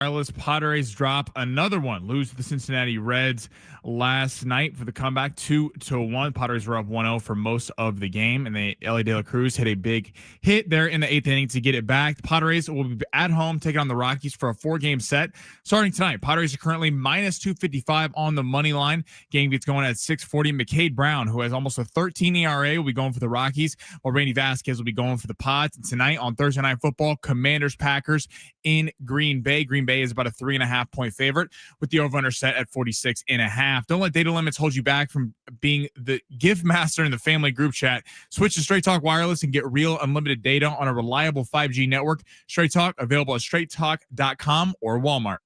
Wireless. Padres drop another one, lose to the Cincinnati Reds last night for the comeback 2-1. Padres were up 1-0 for most of the game, and the LA De La Cruz hit a big hit there in the 8th inning to get it back. The Padres will be at home taking on the Rockies for a 4-game set starting tonight. Padres are currently minus 255 on the money line. Game gets going at 6:40. McCade Brown, who has almost a 13 ERA, will be going for the Rockies, while Randy Vasquez will be going for the Pods. And tonight on Thursday Night Football, Commanders Packers in Green Bay. Green Bay is about a 3.5 point favorite with the over-under set at 46.5. Don't let data limits hold you back from being the gift master in the family group chat. Switch to Straight Talk Wireless and get real unlimited data on a reliable 5G network. Straight Talk, available at straighttalk.com or Walmart.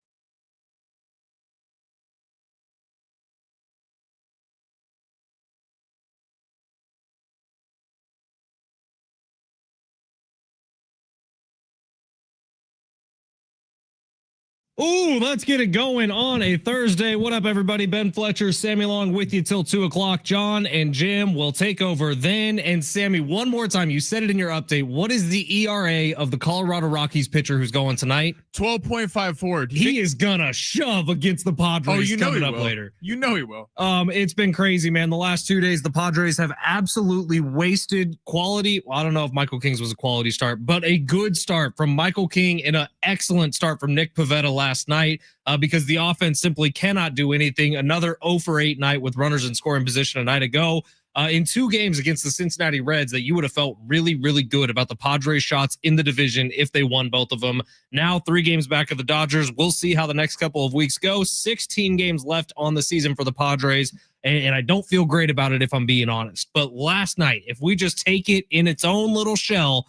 Ooh, let's get it going on a Thursday. What up, everybody? Ben Fletcher, Sammy Long with you till 2 o'clock. John and Jim will take over then. And Sammy, one more time, you said it in your update. What is the ERA of the Colorado Rockies pitcher who's going tonight? 12.54. He is gonna shove against the Padres coming up later. You know he will. It's been crazy, man. The last 2 days, the Padres have absolutely wasted quality. Well, I don't know if Michael King's was a quality start, but a good start from Michael King and an excellent start from Nick Pivetta last night, because the offense simply cannot do anything. Another 0 for 8 night with runners in scoring position a night ago. In 2 games against the Cincinnati Reds that you would have felt really, really good about the Padres shots in the division if they won both of them. Now 3 games back of the Dodgers. We'll see how the next couple of weeks go. 16 games left on the season for the Padres, and I don't feel great about it if I'm being honest. But last night, if we just take it in its own little shell,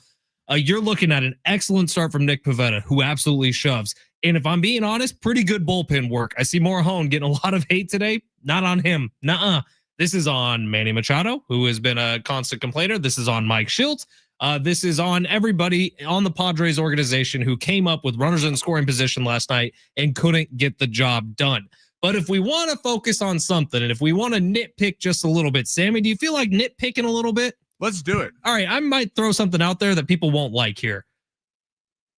you're looking at an excellent start from Nick Pivetta, who absolutely shoves. And if I'm being honest, pretty good bullpen work. I see Morahone getting a lot of hate today. Not on him. Nuh-uh. This is on Manny Machado, who has been a constant complainer. This is on Mike Shildt. This is on everybody on the Padres organization who came up with runners in scoring position last night and couldn't get the job done. But if we want to focus on something, and if we want to nitpick just a little bit, Sammy, do you feel like nitpicking a little bit? Let's do it. All right, I might throw something out there that people won't like here.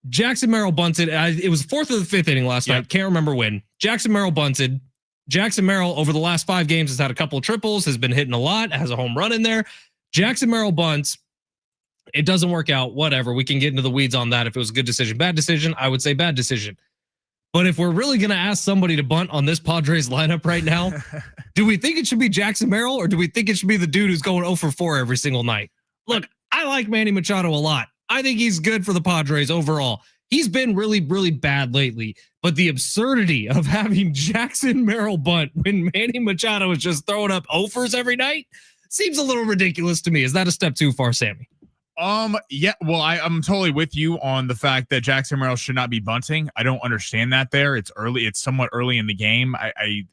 Jackson Merrill bunted. It was 4th or the 5th inning last night. Can't remember when. Jackson Merrill bunted. Jackson Merrill, over the last 5 games, has had a couple of triples, has been hitting a lot, has a home run in there. Jackson Merrill bunts. It doesn't work out. Whatever. We can get into the weeds on that. If it was a good decision, bad decision, I would say bad decision. But if we're really going to ask somebody to bunt on this Padres lineup right now, do we think it should be Jackson Merrill, or do we think it should be the dude who's going 0 for 4 every single night? Look, I like Manny Machado a lot. I think he's good for the Padres overall. He's been really, really bad lately. But the absurdity of having Jackson Merrill bunt when Manny Machado is just throwing up offers every night seems a little ridiculous to me. Is that a step too far, Sammy? Yeah, well, I'm totally with you on the fact that Jackson Merrill should not be bunting. I don't understand that there. It's early. It's somewhat early in the game. I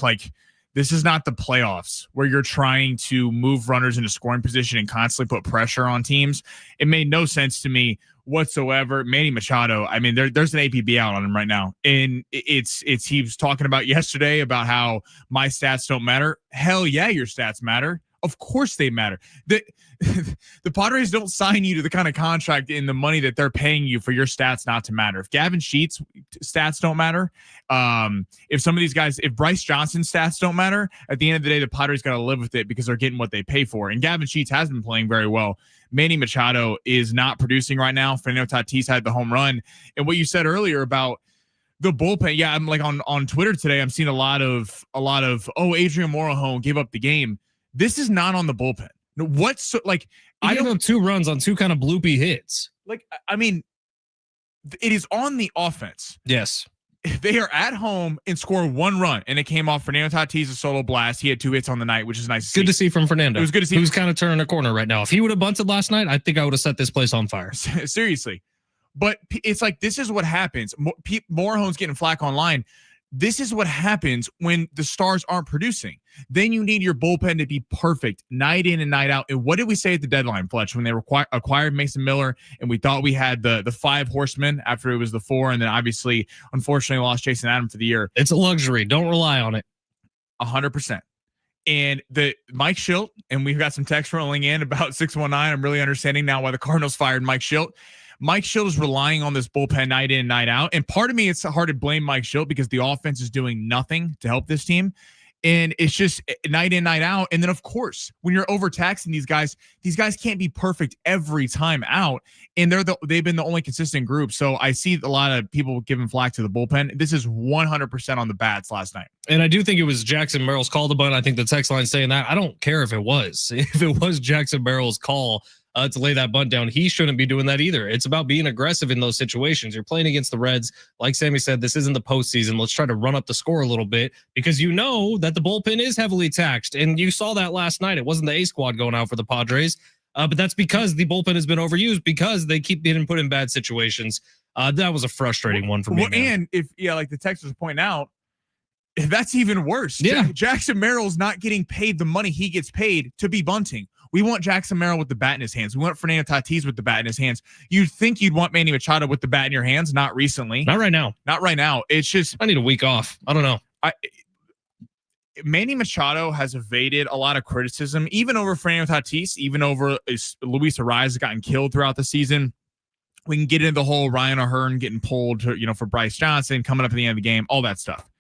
like, this is not the playoffs where you're trying to move runners into scoring position and constantly put pressure on teams. It made no sense to me whatsoever. Manny Machado, I mean, there's an APB out on him right now. And it's he was talking about yesterday about how my stats don't matter. Hell yeah, your stats matter. Of course they matter. The Padres don't sign you to the kind of contract in the money that they're paying you for your stats not to matter. If Gavin Sheets' stats don't matter, if some of these guys, if Bryce Johnson's stats don't matter, at the end of the day, the Padres got to live with it because they're getting what they pay for. And Gavin Sheets has been playing very well. Manny Machado is not producing right now. Fernando Tatis had the home run. And what you said earlier about the bullpen, yeah, I'm like on Twitter today, I'm seeing a lot of Adrian Morahone gave up the game. This is not on the bullpen. What's like? I gave up 2 runs on 2 kind of bloopy hits. Like, I mean, it is on the offense. Yes. They are at home and score 1 run, and it came off Fernando Tatis' solo blast. He had 2 hits on the night, which is nice. Good to see from Fernando. It was good to see. Who's kind of turning a corner right now. If he would have bunted last night, I think I would have set this place on fire. Seriously. But it's like, this is what happens. Morahone's getting flack online. This is what happens when the stars aren't producing. Then you need your bullpen to be perfect night in and night out. And what did we say at the deadline, Fletch, when they acquired Mason Miller and we thought we had the 5 horsemen after it was the 4, and then obviously, unfortunately, lost Jason Adam for the year. It's a luxury. Don't rely on it. 100%. And the Mike Shildt, and we've got some text rolling in about 619. I'm really understanding now why the Cardinals fired Mike Shildt. Mike Schilt is relying on this bullpen night in, night out. And part of me, it's hard to blame Mike Schilt because the offense is doing nothing to help this team. And it's just night in, night out. And then, of course, when you're overtaxing these guys can't be perfect every time out. And they've been the only consistent group. So I see a lot of people giving flack to the bullpen. This is 100% on the bats last night. And I do think it was Jackson Merrill's call to bunt. I think the text line saying that. I don't care if it was. If it was Jackson Merrill's call to lay that bunt down, he shouldn't be doing that either. It's about being aggressive in those situations. You're playing against the Reds. Like Sammy said, this isn't the postseason. Let's try to run up the score a little bit because you know that the bullpen is heavily taxed. And you saw that last night. It wasn't the A squad going out for the Padres, but that's because the bullpen has been overused because they keep getting put in bad situations. That was a frustrating one for me. And like the text was pointing out, that's even worse. Yeah. Jackson Merrill's not getting paid the money he gets paid to be bunting. We want Jackson Merrill with the bat in his hands. We want Fernando Tatis with the bat in his hands. You'd think you'd want Manny Machado with the bat in your hands. Not recently. Not right now. Not right now. It's just I need a week off. I don't know. Manny Machado has evaded a lot of criticism, even over Fernando Tatis, even over Luis Arraez has gotten killed throughout the season. We can get into the whole Ryan O'Hearn getting pulled, for Bryce Johnson coming up at the end of the game, all that stuff.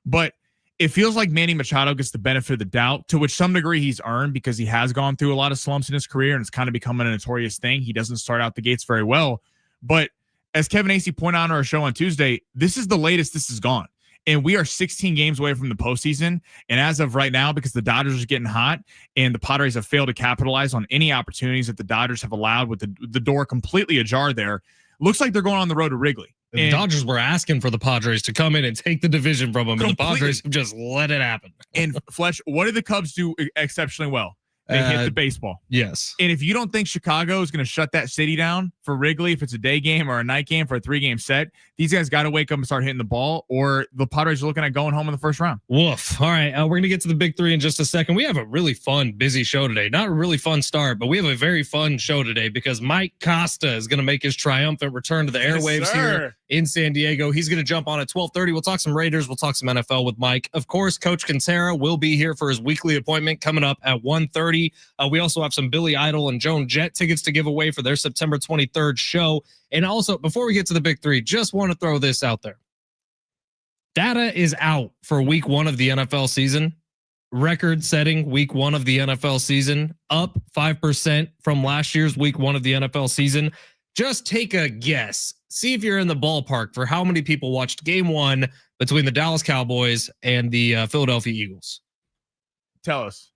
But it feels like Manny Machado gets the benefit of the doubt, to which some degree he's earned because he has gone through a lot of slumps in his career and it's kind of become a notorious thing. He doesn't start out the gates very well. But as Kevin Acee pointed out on our show on Tuesday, this is the latest this has gone. And we are 16 games away from the postseason. And as of right now, because the Dodgers are getting hot and the Padres have failed to capitalize on any opportunities that the Dodgers have allowed with the door completely ajar there, looks like they're going on the road to Wrigley. The Dodgers were asking for the Padres to come in and take the division from them, and the Padres have just let it happen. And Fletch, what did the Cubs do exceptionally well? They hit the baseball. Yes. And if you don't think Chicago is going to shut that city down for Wrigley, if it's a day game or a night game for a 3-game set, these guys got to wake up and start hitting the ball, or the Padres are looking at going home in the first round. Woof. All right. We're going to get to the big three in just a second. We have a really fun, busy show today. Not a really fun start, but we have a very fun show today because Mike Costa is going to make his triumphant return to the airwaves here in San Diego. He's going to jump on at 12:30. We'll talk some Raiders. We'll talk some NFL with Mike. Of course, Coach Kentera will be here for his weekly appointment coming up at 1:30. We also have some Billy Idol and Joan Jett tickets to give away for their September 23rd show. And also, before we get to the big three, just want to throw this out there. Data is out for week 1 of the NFL season. Record-setting week 1 of the NFL season, up 5% from last year's week 1 of the NFL season. Just take a guess. See if you're in the ballpark for how many people watched game 1 between the Dallas Cowboys and the Philadelphia Eagles. Tell us.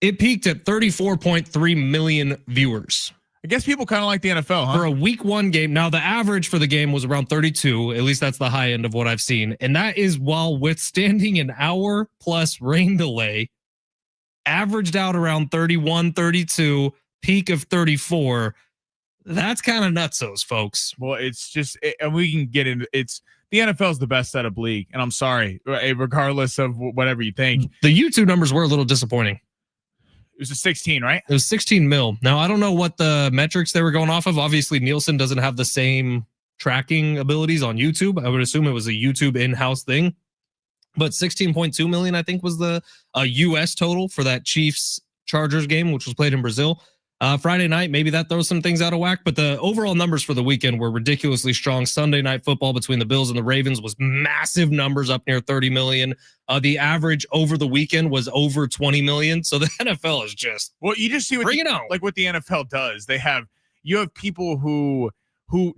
It peaked at 34.3 million viewers. I guess people kind of like the NFL, huh? For a week 1 game. Now, the average for the game was around 32. At least that's the high end of what I've seen. And that is while withstanding an hour plus rain delay, averaged out around 31, 32, peak of 34. That's kind of nutsos, folks. Well, it's just, and we can get into it's. The NFL is the best setup league. And I'm sorry, regardless of whatever you think. The YouTube numbers were a little disappointing. It was a 16, right? It was 16 mil. Now, I don't know what the metrics they were going off of. Obviously, Nielsen doesn't have the same tracking abilities on YouTube. I would assume it was a YouTube in-house thing. But 16.2 million, I think, was the U.S. total for that Chiefs-Chargers game, which was played in Brazil. Friday night, maybe that throws some things out of whack, but the overall numbers for the weekend were ridiculously strong. Sunday night football between the Bills and the Ravens was massive numbers, up near 30 million. The average over the weekend was over 20 million. So the NFL is just, well, you just see what bring it on. Like what the NFL does. You have people who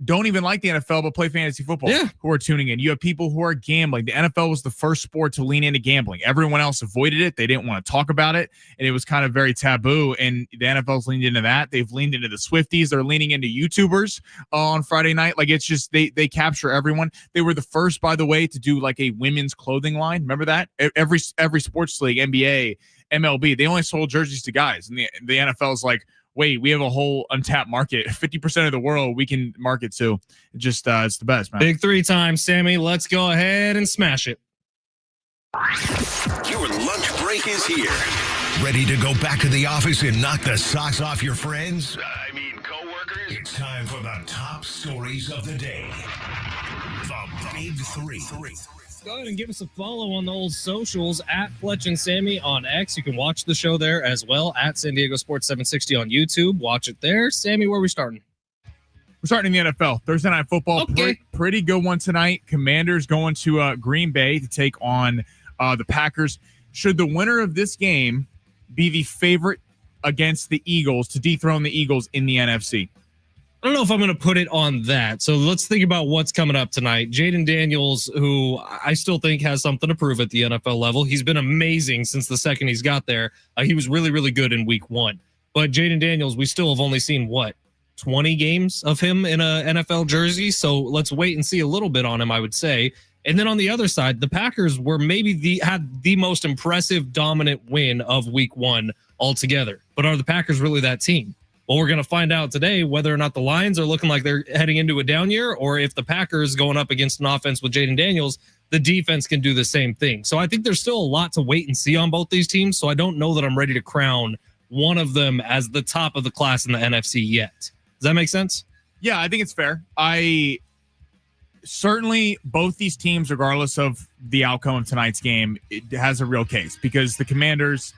don't even like the NFL but play fantasy football, who are tuning in. You have people who are gambling. The NFL was the first sport to lean into gambling. Everyone else avoided it. They didn't want to talk about it, and it was kind of very taboo, and the NFL's leaned into that. They've leaned into the Swifties. They're leaning into YouTubers on Friday night. Like, it's just they capture everyone. They were the first, by the way, to do like a women's clothing line. Remember that? Every sports league, NBA, MLB, they only sold jerseys to guys, and the NFL is like, wait, we have a whole untapped market. 50% of the world we can market to. Just it's the best, man. Big three time, Sammy. Let's go ahead and smash it. Your lunch break is here. Ready to go back to the office and knock the socks off your friends? I mean, coworkers? It's time for the top stories of the day. The Big Three. Go ahead and give us a follow on the old socials at Fletch and Sammy on X. You can watch the show there as well at San Diego Sports 760 on YouTube. Watch it there. Sammy, where are we starting? We're starting in the NFL. Thursday Night Football. Okay. Pretty good one tonight. Commanders going to Green Bay to take on the Packers. Should the winner of this game be the favorite against the Eagles to dethrone the Eagles in the NFC? I don't know if I'm going to put it on that. So let's think about what's coming up tonight. Jaden Daniels, who I still think has something to prove at the NFL level. He's been amazing since the second he's got there. He was really, really good in week 1. But Jaden Daniels, we still have only seen, 20 games of him in a NFL jersey. So let's wait and see a little bit on him, I would say. And then on the other side, the Packers were maybe had the most impressive, dominant win of week 1 altogether. But are the Packers really that team? Well, we're going to find out today whether or not the Lions are looking like they're heading into a down year, or if the Packers going up against an offense with Jaden Daniels, the defense can do the same thing. So I think there's still a lot to wait and see on both these teams. So I don't know that I'm ready to crown one of them as the top of the class in the NFC yet. Does that make sense? Yeah, I think it's fair. Certainly both these teams, regardless of the outcome of tonight's game, it has a real case because the Commanders,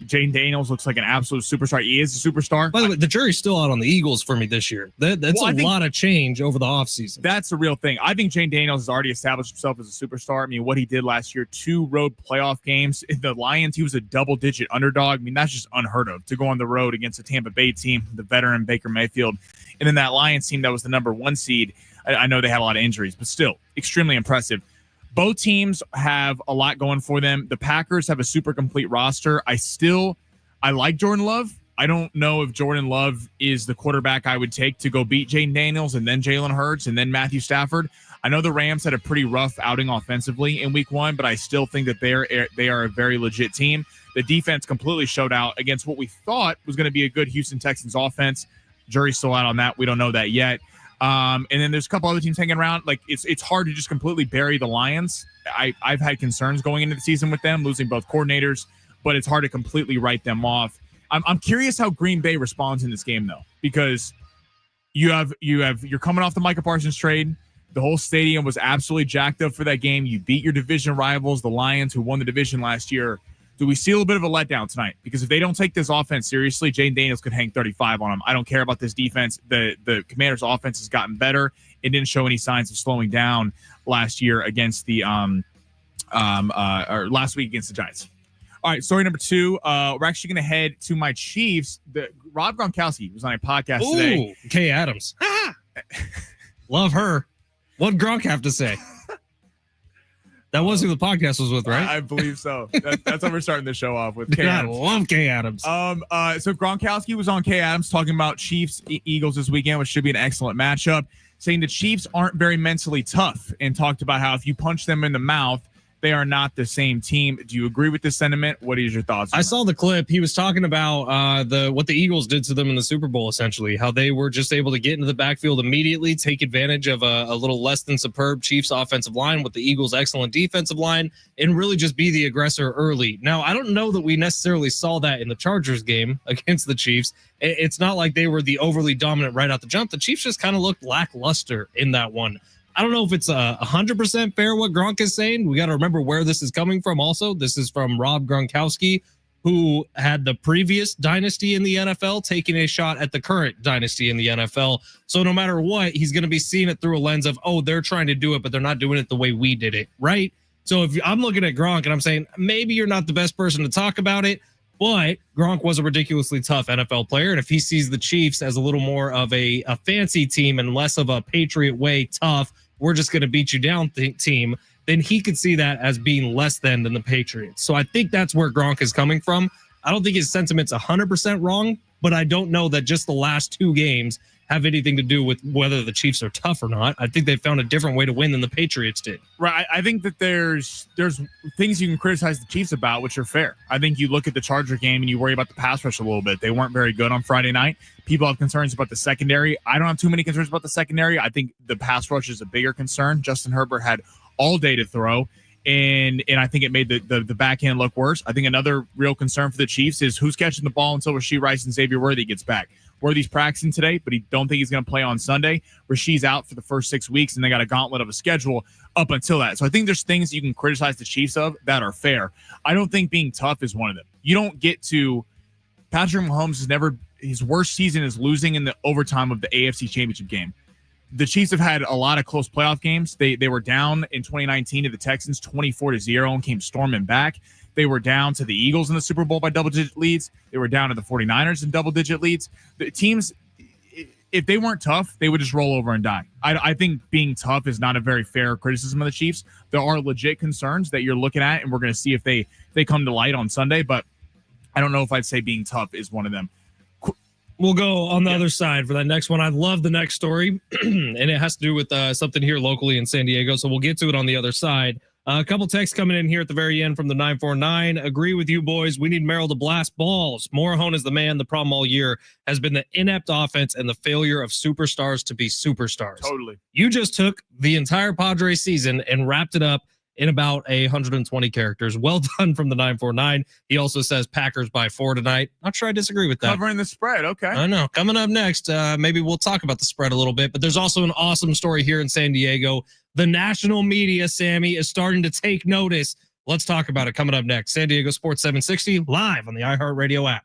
Jaden Daniels looks like an absolute superstar. He is a superstar. By the way, the jury's still out on the Eagles for me this year. That's a lot of change over the offseason. That's the real thing. I think Jaden Daniels has already established himself as a superstar. I mean, what he did last year, 2 road playoff games. In the Lions, he was a double-digit underdog. I mean, that's just unheard of to go on the road against a Tampa Bay team, the veteran Baker Mayfield. And then that Lions team that was the number 1 seed. I know they had a lot of injuries, but still extremely impressive. Both teams have a lot going for them. The Packers have a super complete roster. I like Jordan Love. I don't know if Jordan Love is the quarterback I would take to go beat Jaden Daniels and then Jalen Hurts and then Matthew Stafford. I know the Rams had a pretty rough outing offensively in week 1, but I still think that they are a very legit team. The defense completely showed out against what we thought was going to be a good Houston Texans offense. Jury's still out on that. We don't know that yet. And then there's a couple other teams hanging around. Like it's hard to just completely bury the Lions. I've had concerns going into the season with them, losing both coordinators, but it's hard to completely write them off. I'm curious how Green Bay responds in this game though, because you're coming off the Micah Parsons trade. The whole stadium was absolutely jacked up for that game. You beat your division rivals, the Lions, who won the division last year. Do we see a little bit of a letdown tonight? Because if they don't take this offense seriously, Jaden Daniels could hang 35 on them. I don't care about this defense. The Commanders' offense has gotten better. It didn't show any signs of slowing down last year against the or last week against the Giants. All right, story number 2. We're actually going to head to my Chiefs. Rob Gronkowski was on a podcast today. Kay Adams. Love her. What'd Gronk have to say? That was who the podcast was with, right? I believe so. That's what we're starting the show off with. Kay Adams. I love Kay Adams. So Gronkowski was on Kay Adams talking about Chiefs Eagles this weekend, which should be an excellent matchup, saying the Chiefs aren't very mentally tough, and talked about how if you punch them in the mouth, they are not the same team. Do you agree with this sentiment? What is your thoughts on I saw the clip. He was talking about what the Eagles did to them in the Super Bowl, essentially, how they were just able to get into the backfield immediately, take advantage of a little less than superb Chiefs offensive line with the Eagles' excellent defensive line, and really just be the aggressor early. Now, I don't know that we necessarily saw that in the Chargers game against the Chiefs. It's not like they were the overly dominant right out the jump. The Chiefs just kind of looked lackluster in that one. I don't know if it's 100% fair what Gronk is saying. We got to remember where this is coming from also. This is from Rob Gronkowski, who had the previous dynasty in the NFL taking a shot at the current dynasty in the NFL. So no matter what, he's going to be seeing it through a lens of, they're trying to do it, but they're not doing it the way we did it, right? So if I'm looking at Gronk and I'm saying, maybe you're not the best person to talk about it, but Gronk was a ridiculously tough NFL player. And if he sees the Chiefs as a little more of a fancy team and less of a Patriot way tough, we're just going to beat you down team, then he could see that as being less than the Patriots. So I think that's where Gronk is coming from. I don't think his sentiment's 100% wrong, but I don't know that just the last 2 games have anything to do with whether the Chiefs are tough or not. I think they found a different way to win than the Patriots did. Right. I think that there's things you can criticize the Chiefs about, which are fair. I think you look at the Charger game and you worry about the pass rush a little bit. They weren't very good on Friday night. People have concerns about the secondary. I don't have too many concerns about the secondary. I think the pass rush is a bigger concern. Justin Herbert had all day to throw, and I think it made the back end look worse. I think another real concern for the Chiefs is who's catching the ball until Rashee Rice and Xavier Worthy gets back. Worthy's practicing today, but he don't think he's going to play on Sunday. Rashee's out for the first 6 weeks, and they got a gauntlet of a schedule up until that. So I think there's things you can criticize the Chiefs of that are fair. I don't think being tough is one of them. You don't get to – Patrick Mahomes has never – his worst season is losing in the overtime of the AFC Championship game. The Chiefs have had a lot of close playoff games. They were down in 2019 to the Texans 24-0 and came storming back. They were down to the Eagles in the Super Bowl by double-digit leads. They were down to the 49ers in double-digit leads. The teams, if they weren't tough, they would just roll over and die. I think being tough is not a very fair criticism of the Chiefs. There are legit concerns that you're looking at, and we're going to see if they come to light on Sunday, but I don't know if I'd say being tough is one of them. We'll go on the other side for that next one. I love the next story, and it has to do with something here locally in San Diego, so we'll get to it on the other side. A couple texts coming in here at the very end from the 949. Agree with you, boys. We need Merrill to blast balls. Morahone is the man. The problem all year has been the inept offense and the failure of superstars to be superstars. Totally. You just took the entire Padres season and wrapped it up in about 120 characters. Well done from the 949. He also says Packers by 4 tonight. Not sure I disagree with that. Covering the spread. Okay. I know. Coming up next, maybe we'll talk about the spread a little bit, but there's also an awesome story here in San Diego. The national media, Sammy, is starting to take notice. Let's talk about it coming up next. San Diego Sports 760 live on the iHeartRadio app.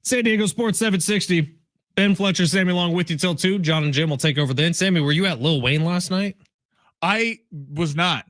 San Diego Sports 760. Ben Fletcher, Sammy along with you till 2. John and Jim will take over then. Sammy, were you at Lil Wayne last night? I was not.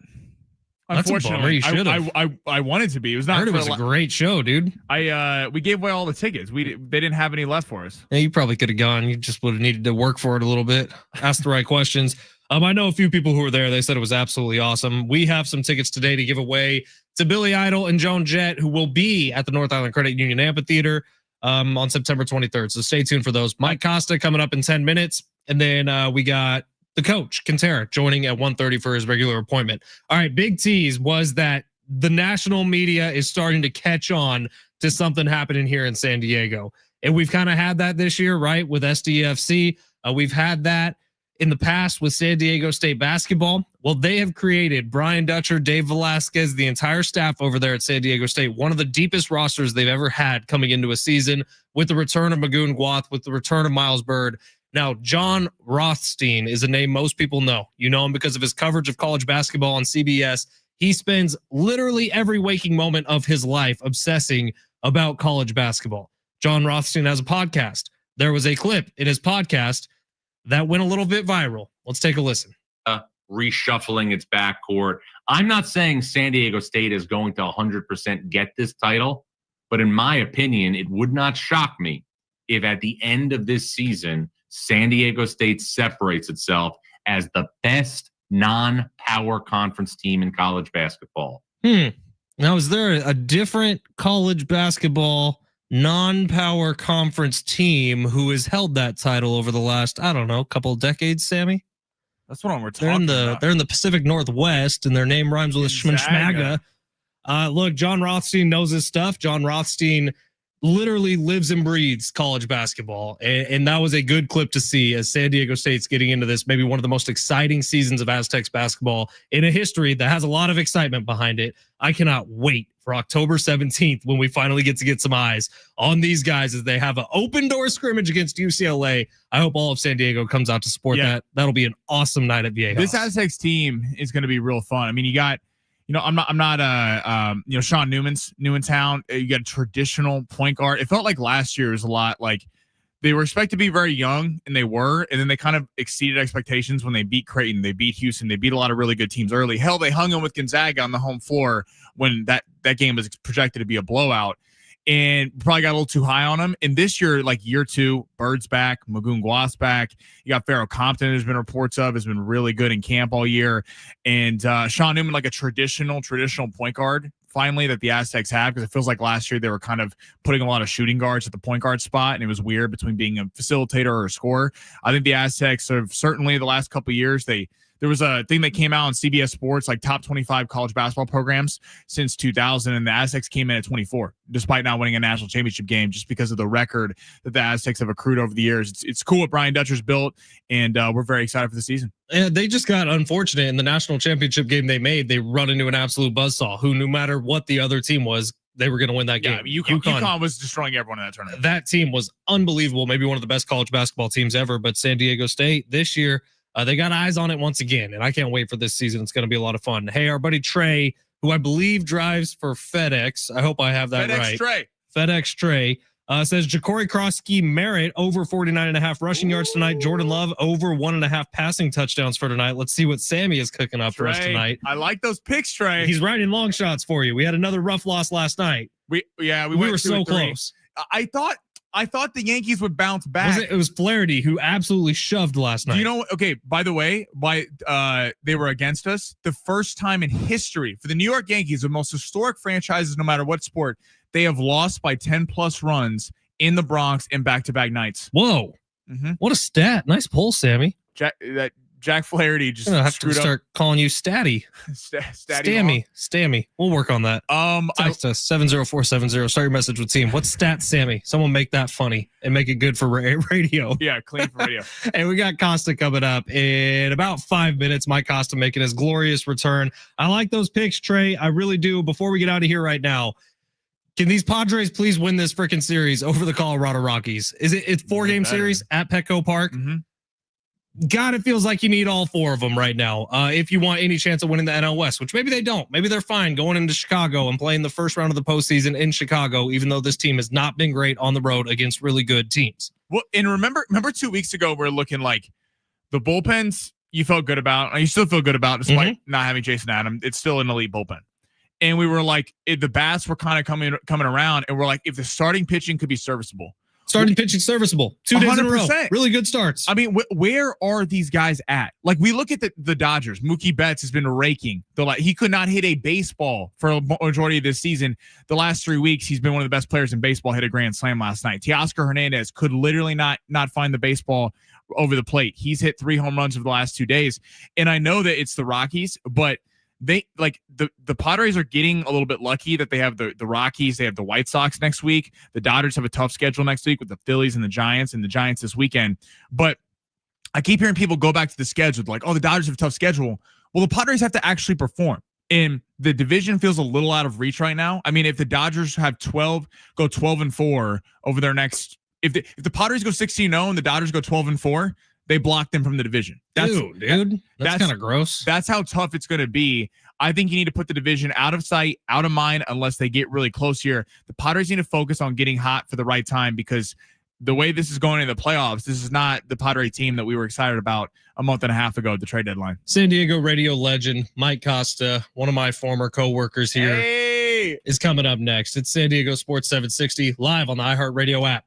That's a bummer. Unfortunately, You should have. I wanted to be. It was I not. heard it for was a great show, dude. we gave away all the tickets. They didn't have any left for us. Yeah, you probably could have gone. You just would have needed to work for it a little bit. Ask the right questions. I know a few people who were there. They said it was absolutely awesome. We have some tickets today to give away to Billy Idol and Joan Jett, who will be at the North Island Credit Union Amphitheater on September 23rd. So stay tuned for those. Mike Costa coming up in 10 minutes. And then we got the coach, Kentera, joining at 1:30 for his regular appointment. All right, big tease was that the national media is starting to catch on to something happening here in San Diego. And we've kind of had that this year, right, with SDFC. We've had that in the past with San Diego State basketball. Well, they have created Brian Dutcher, Dave Velasquez, the entire staff over there at San Diego State, one of the deepest rosters they've ever had coming into a season, with the return of Magoon Guath, with the return of Miles Bird. Now, John Rothstein is a name most people know. You know him because of his coverage of college basketball on CBS. He spends literally every waking moment of his life obsessing about college basketball. John Rothstein has a podcast. There was a clip in his podcast that went a little bit viral. Let's take a listen. Reshuffling its backcourt. I'm not saying San Diego State is going to 100% get this title, but in my opinion, it would not shock me if at the end of this season, San Diego State separates itself as the best non-power conference team in college basketball. Now, is there a different college basketball non-power conference team who has held that title over the last, I don't know, couple of decades, Sammy? That's what we're talking about. They're in the Pacific Northwest, and their name rhymes with Schmaga. Look, John Rothstein knows his stuff. John Rothstein literally lives and breathes college basketball. And that was a good clip to see as San Diego State's getting into this, maybe one of the most exciting seasons of Aztecs basketball in a history that has a lot of excitement behind it. I cannot wait for October 17th when we finally get to get some eyes on these guys as they have an open door scrimmage against UCLA. I hope all of San Diego comes out to support that. That'll be an awesome night at VA. This Aztecs team is going to be real fun. I mean, you got, I'm not Sean Newman's new in town. You got a traditional point guard. It felt like last year was a lot like they were expected to be very young, and they were, and then they kind of exceeded expectations when they beat Creighton, they beat Houston, they beat a lot of really good teams early. Hell, they hung in with Gonzaga on the home floor when that game was projected to be a blowout, and probably got a little too high on them. And this year, like year two, Bird's back, Magoon Guath's back. You got Pharaoh Compton, there's been reports of, has been really good in camp all year. And Sean Newman, like a traditional point guard, finally, that the Aztecs have, because it feels like last year they were kind of putting a lot of shooting guards at the point guard spot, and it was weird between being a facilitator or a scorer. I think the Aztecs have certainly the last couple of years, there was a thing that came out on CBS Sports, like top 25 college basketball programs since 2000, and the Aztecs came in at 24, despite not winning a national championship game, just because of the record that the Aztecs have accrued over the years. It's cool what Brian Dutcher's built, and we're very excited for the season. And they just got unfortunate in the national championship game they made. They run into an absolute buzzsaw who, no matter what the other team was, they were going to win that game. UConn was destroying everyone in that tournament. That team was unbelievable, maybe one of the best college basketball teams ever. But San Diego State this year, they got eyes on it once again, and I can't wait for this season. It's going to be a lot of fun. Hey, our buddy Trey, who I believe drives for FedEx. I hope I have that right. FedEx Trey says Ja'Cory Krosky Merritt over 49.5 rushing yards tonight. Jordan Love over 1.5 passing touchdowns for tonight. Let's see what Sammy is cooking up for us tonight. I like those picks, Trey. He's writing long shots for you. We had another rough loss last night. We were so close. I thought the Yankees would bounce back. It was Flaherty who absolutely shoved last night. Okay, by the way, they were against us. The first time in history for the New York Yankees, the most historic franchises, no matter what sport, they have lost by 10 plus runs in the Bronx in back-to-back nights. Whoa. What a stat. Nice pull, Sammy. Jack Flaherty just have to start calling you Statty. Stammy. We'll work on that. Text us 70470. Start your message with team. What's Stat Sammy? Someone make that funny and make it good for radio. Yeah, clean for radio. And we got Costa coming up in about 5 minutes. Mike Costa making his glorious return. I like those picks, Trey. I really do. Before we get out of here right now, can these Padres please win this freaking series over the Colorado Rockies? It's 4-game series at Petco Park. God, it feels like you need all four of them right now. If you want any chance of winning the NL West, which maybe they don't. Maybe they're fine going into Chicago and playing the first round of the postseason in Chicago, even though this team has not been great on the road against really good teams. Well, and remember 2 weeks ago, we're looking like the bullpens, you felt good about, you still feel good about, despite not having Jason Adam. It's still an elite bullpen. And we were like, the bats were kind of coming around, and we're like, if the starting pitching could be serviceable. Starting pitching serviceable. 2 days in a row. Really good starts. I mean, where are these guys at? Like, we look at the Dodgers. Mookie Betts has been raking. He could not hit a baseball for a majority of this season. The last 3 weeks, he's been one of the best players in baseball. Hit a grand slam last night. Teoscar Hernandez could literally not find the baseball over the plate. He's hit 3 home runs over the last 2 days. And I know that it's the Rockies, but they like the Padres are getting a little bit lucky that they have the Rockies, they have the White Sox next week. The Dodgers have a tough schedule next week with the Phillies and the Giants this weekend. But I keep hearing people go back to the schedule like, oh, the Dodgers have a tough schedule. Well, the Padres have to actually perform. And the division feels a little out of reach right now. I mean, if the Dodgers have go 12-4 over their next, if the Padres go 16-0 and the Dodgers go 12-4, they block them from the division. That's kind of gross. That's how tough it's going to be. I think you need to put the division out of sight, out of mind, unless they get really close here. The Padres need to focus on getting hot for the right time, because the way this is going in the playoffs, this is not the Padre team that we were excited about a month and a half ago at the trade deadline. San Diego radio legend Mike Costa, one of my former coworkers here, is coming up next. It's San Diego Sports 760 live on the iHeartRadio app.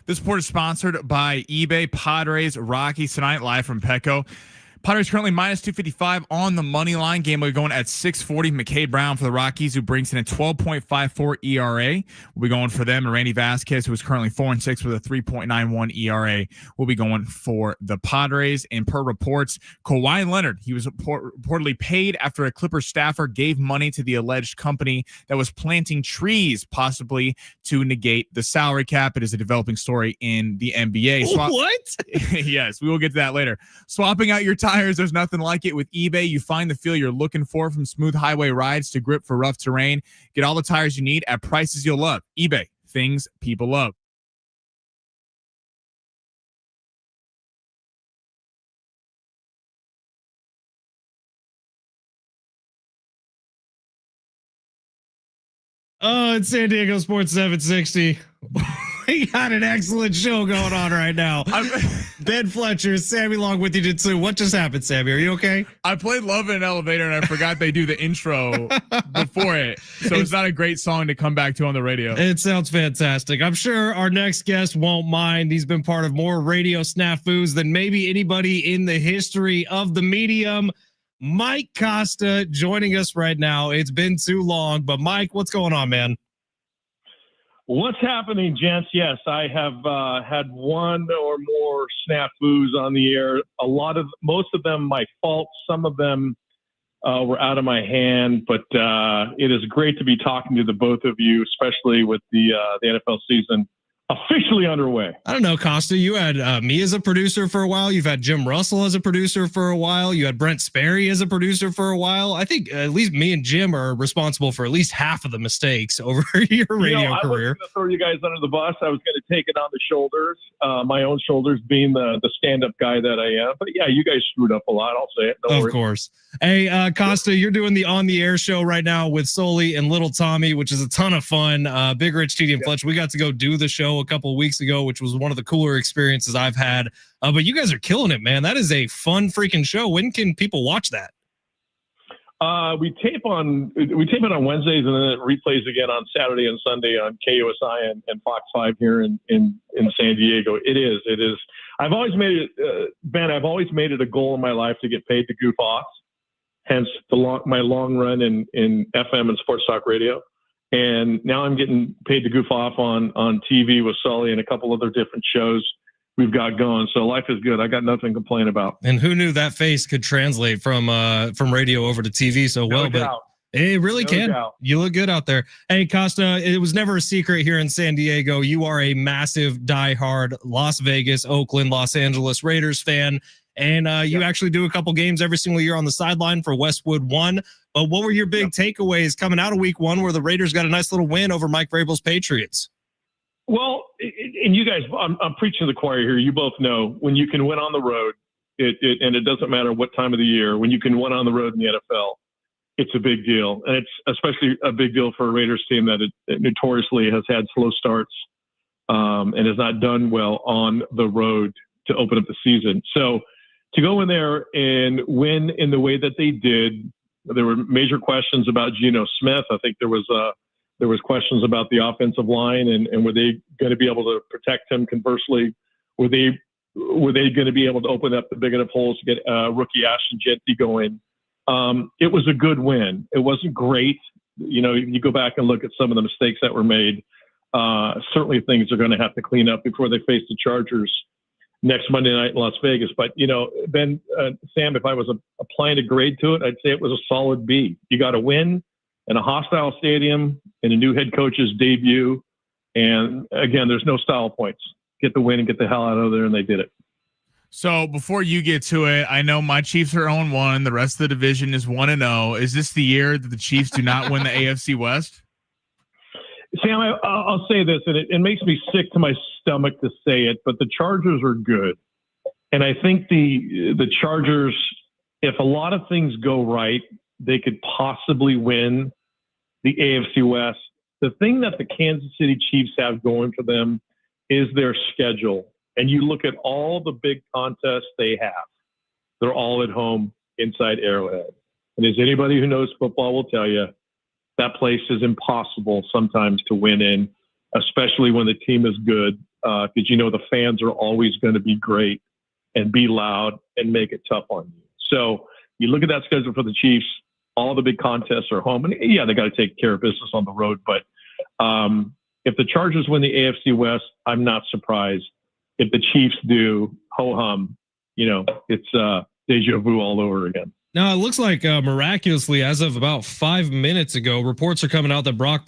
This report is sponsored by eBay. Padres, Rockies tonight, live from Petco. Padres currently minus 255 on the money line. Game will be going at 640. McKay Brown for the Rockies, who brings in a 12.54 ERA. Will be going for them. And Randy Vasquez, who is currently 4-6 with a 3.91 ERA, will be going for the Padres. And per reports, Kawhi Leonard, he was reportedly paid after a Clippers staffer gave money to the alleged company that was planting trees, possibly to negate the salary cap. It is a developing story in the NBA. What? Yes, we will get to that later. Swapping out your tires, there's nothing like it with eBay. You find the feel you're looking for, from smooth highway rides to grip for rough terrain. Get all the tires you need at prices you'll love. eBay, things people love. Oh, it's San Diego Sports 760. We got an excellent show going on right now. Ben Fletcher, Sammy along with you too. What just happened, Sammy? Are you okay? I played Love in an Elevator and I forgot they do the intro before it. So it's not a great song to come back to on the radio. It sounds fantastic. I'm sure our next guest won't mind. He's been part of more radio snafus than maybe anybody in the history of the medium. Mike Costa joining us right now. It's been too long, but Mike, what's going on, man? What's happening, gents? Yes, I have had one or more snafus on the air. Most of them my fault. Some of them were out of my hand, but it is great to be talking to the both of you, especially with the NFL season officially underway. I don't know, Costa. You had me as a producer for a while. You've had Jim Russell as a producer for a while. You had Brent Sperry as a producer for a while. I think at least me and Jim are responsible for at least half of the mistakes over your radio career. I was going to throw you guys under the bus. I was going to take it on the shoulders, my own shoulders, being the stand-up guy that I am. But yeah, you guys screwed up a lot. I'll say it. Of course. Hey, Costa, you're doing the On the Air show right now with Soli and Little Tommy, which is a ton of fun. Big Rich, TD, and Fletch. We got to go do the show a couple of weeks ago, which was one of the cooler experiences I've had. But you guys are killing it, man. That is a fun freaking show. When can people watch that? We tape it on Wednesdays, and then it replays again on Saturday and Sunday on KUSI and Fox 5 here in San Diego. It is. I've always made it, Ben. I've always made it a goal in my life to get paid to goof off. Hence my long run in FM and sports talk radio. And now I'm getting paid to goof off on TV with Sully and a couple other different shows we've got going. So life is good. I got nothing to complain about. And who knew that face could translate from radio over to TV so well? But it really can. You look good out there. Hey, Costa, it was never a secret here in San Diego. You are a massive diehard Las Vegas, Oakland, Los Angeles Raiders fan. And you actually do a couple games every single year on the sideline for Westwood One. But what were your big takeaways coming out of week one where the Raiders got a nice little win over Mike Vrabel's Patriots? Well, and you guys, I'm preaching to the choir here. You both know when you can win on the road, and it doesn't matter what time of the year, when you can win on the road in the NFL, it's a big deal. And it's especially a big deal for a Raiders team that it notoriously has had slow starts and has not done well on the road to open up the season. So to go in there and win in the way that they did, there were major questions about Geno Smith. I think there was questions about the offensive line and were they going to be able to protect him? Conversely, were they going to be able to open up the big enough holes to get rookie Ashton Jeanty going? It was a good win. It wasn't great. You know, you go back and look at some of the mistakes that were made. Certainly things are going to have to clean up before they face the Chargers next Monday night in Las Vegas. But, you know, Ben, Sam, if I was applying a grade to it, I'd say it was a solid B. You got to win in a hostile stadium in a new head coach's debut. And again, there's no style points. Get the win and get the hell out of there. And they did it. So before you get to it, I know my Chiefs are 0-1. The rest of the division is 1-0. Is this the year that the Chiefs do not win the AFC West? Sam, I'll say this, and it makes me sick to my stomach to say it, but the Chargers are good. And I think the Chargers, if a lot of things go right, they could possibly win the AFC West. The thing that the Kansas City Chiefs have going for them is their schedule. And you look at all the big contests they have, they're all at home inside Arrowhead. And as anybody who knows football will tell you, that place is impossible sometimes to win in, especially when the team is good because the fans are always going to be great and be loud and make it tough on you. So you look at that schedule for the Chiefs. All the big contests are home, and yeah, they got to take care of business on the road. But if the Chargers win the AFC West, I'm not surprised. If the Chiefs do, ho hum, it's deja vu all over again. Now, it looks like miraculously, as of about 5 minutes ago, reports are coming out that Brock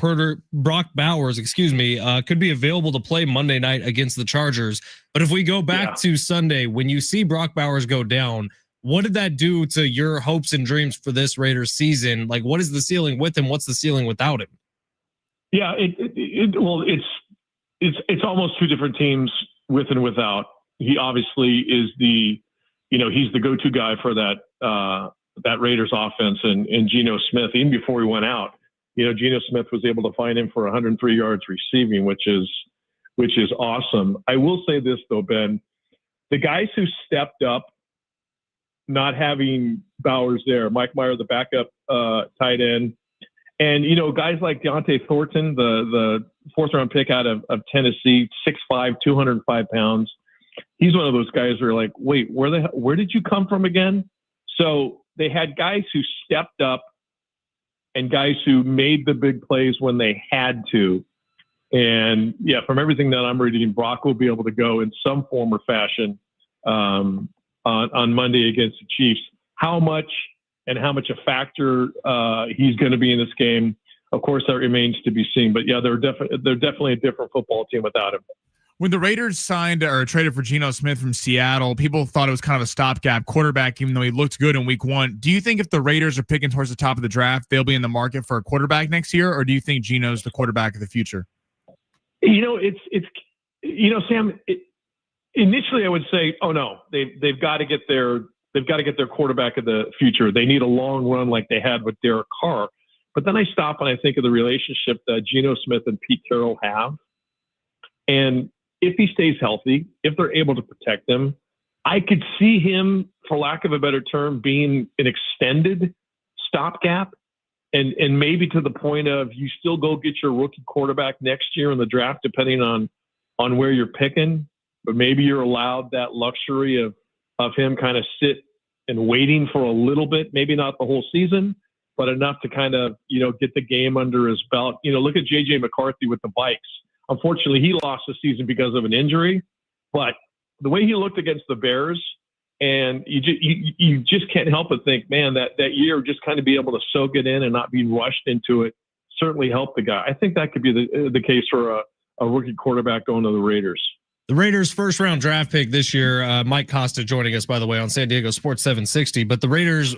Bowers, could be available to play Monday night against the Chargers. But if we go back to Sunday, when you see Brock Bowers go down, what did that do to your hopes and dreams for this Raiders season? Like, what is the ceiling with him? What's the ceiling without him? Yeah, it's almost two different teams with and without. He obviously is he's the go-to guy for that Raiders offense and Geno Smith. Even before he went out, Geno Smith was able to find him for 103 yards receiving, which is awesome. I will say this though, Ben, the guys who stepped up, not having Bowers there, Mike Meyer, the backup tight end, and guys like Deontay Thornton, the fourth round pick out of Tennessee, 6'5", 205 pounds. He's one of those guys who are like, wait, where did you come from again? So they had guys who stepped up and guys who made the big plays when they had to. And yeah, from everything that I'm reading, Brock will be able to go in some form or fashion on Monday against the Chiefs. How much a factor he's going to be in this game, of course, that remains to be seen. But yeah, they're definitely a different football team without him. When the Raiders signed or traded for Geno Smith from Seattle, people thought it was kind of a stopgap quarterback, even though he looked good in week 1. Do you think if the Raiders are picking towards the top of the draft, they'll be in the market for a quarterback next year? Or do you think Geno's the quarterback of the future? Sam, initially I would say, oh no, they've got to get their quarterback of the future. They need a long run like they had with Derek Carr. But then I stop and I think of the relationship that Geno Smith and Pete Carroll have. And if he stays healthy, if they're able to protect him, I could see him, for lack of a better term, being an extended stopgap and maybe to the point of you still go get your rookie quarterback next year in the draft, depending on where you're picking. But maybe you're allowed that luxury of him kind of sit and waiting for a little bit, maybe not the whole season, but enough to kind of, get the game under his belt. Look at J.J. McCarthy with the Vikes. Unfortunately, he lost the season because of an injury, but the way he looked against the Bears, and you just can't help but think, man, that year just kind of be able to soak it in and not be rushed into it certainly helped the guy. I think that could be the case for a rookie quarterback going to the Raiders. The Raiders' first round draft pick this year, Mike Costa joining us, by the way, on San Diego Sports 760. But the Raiders'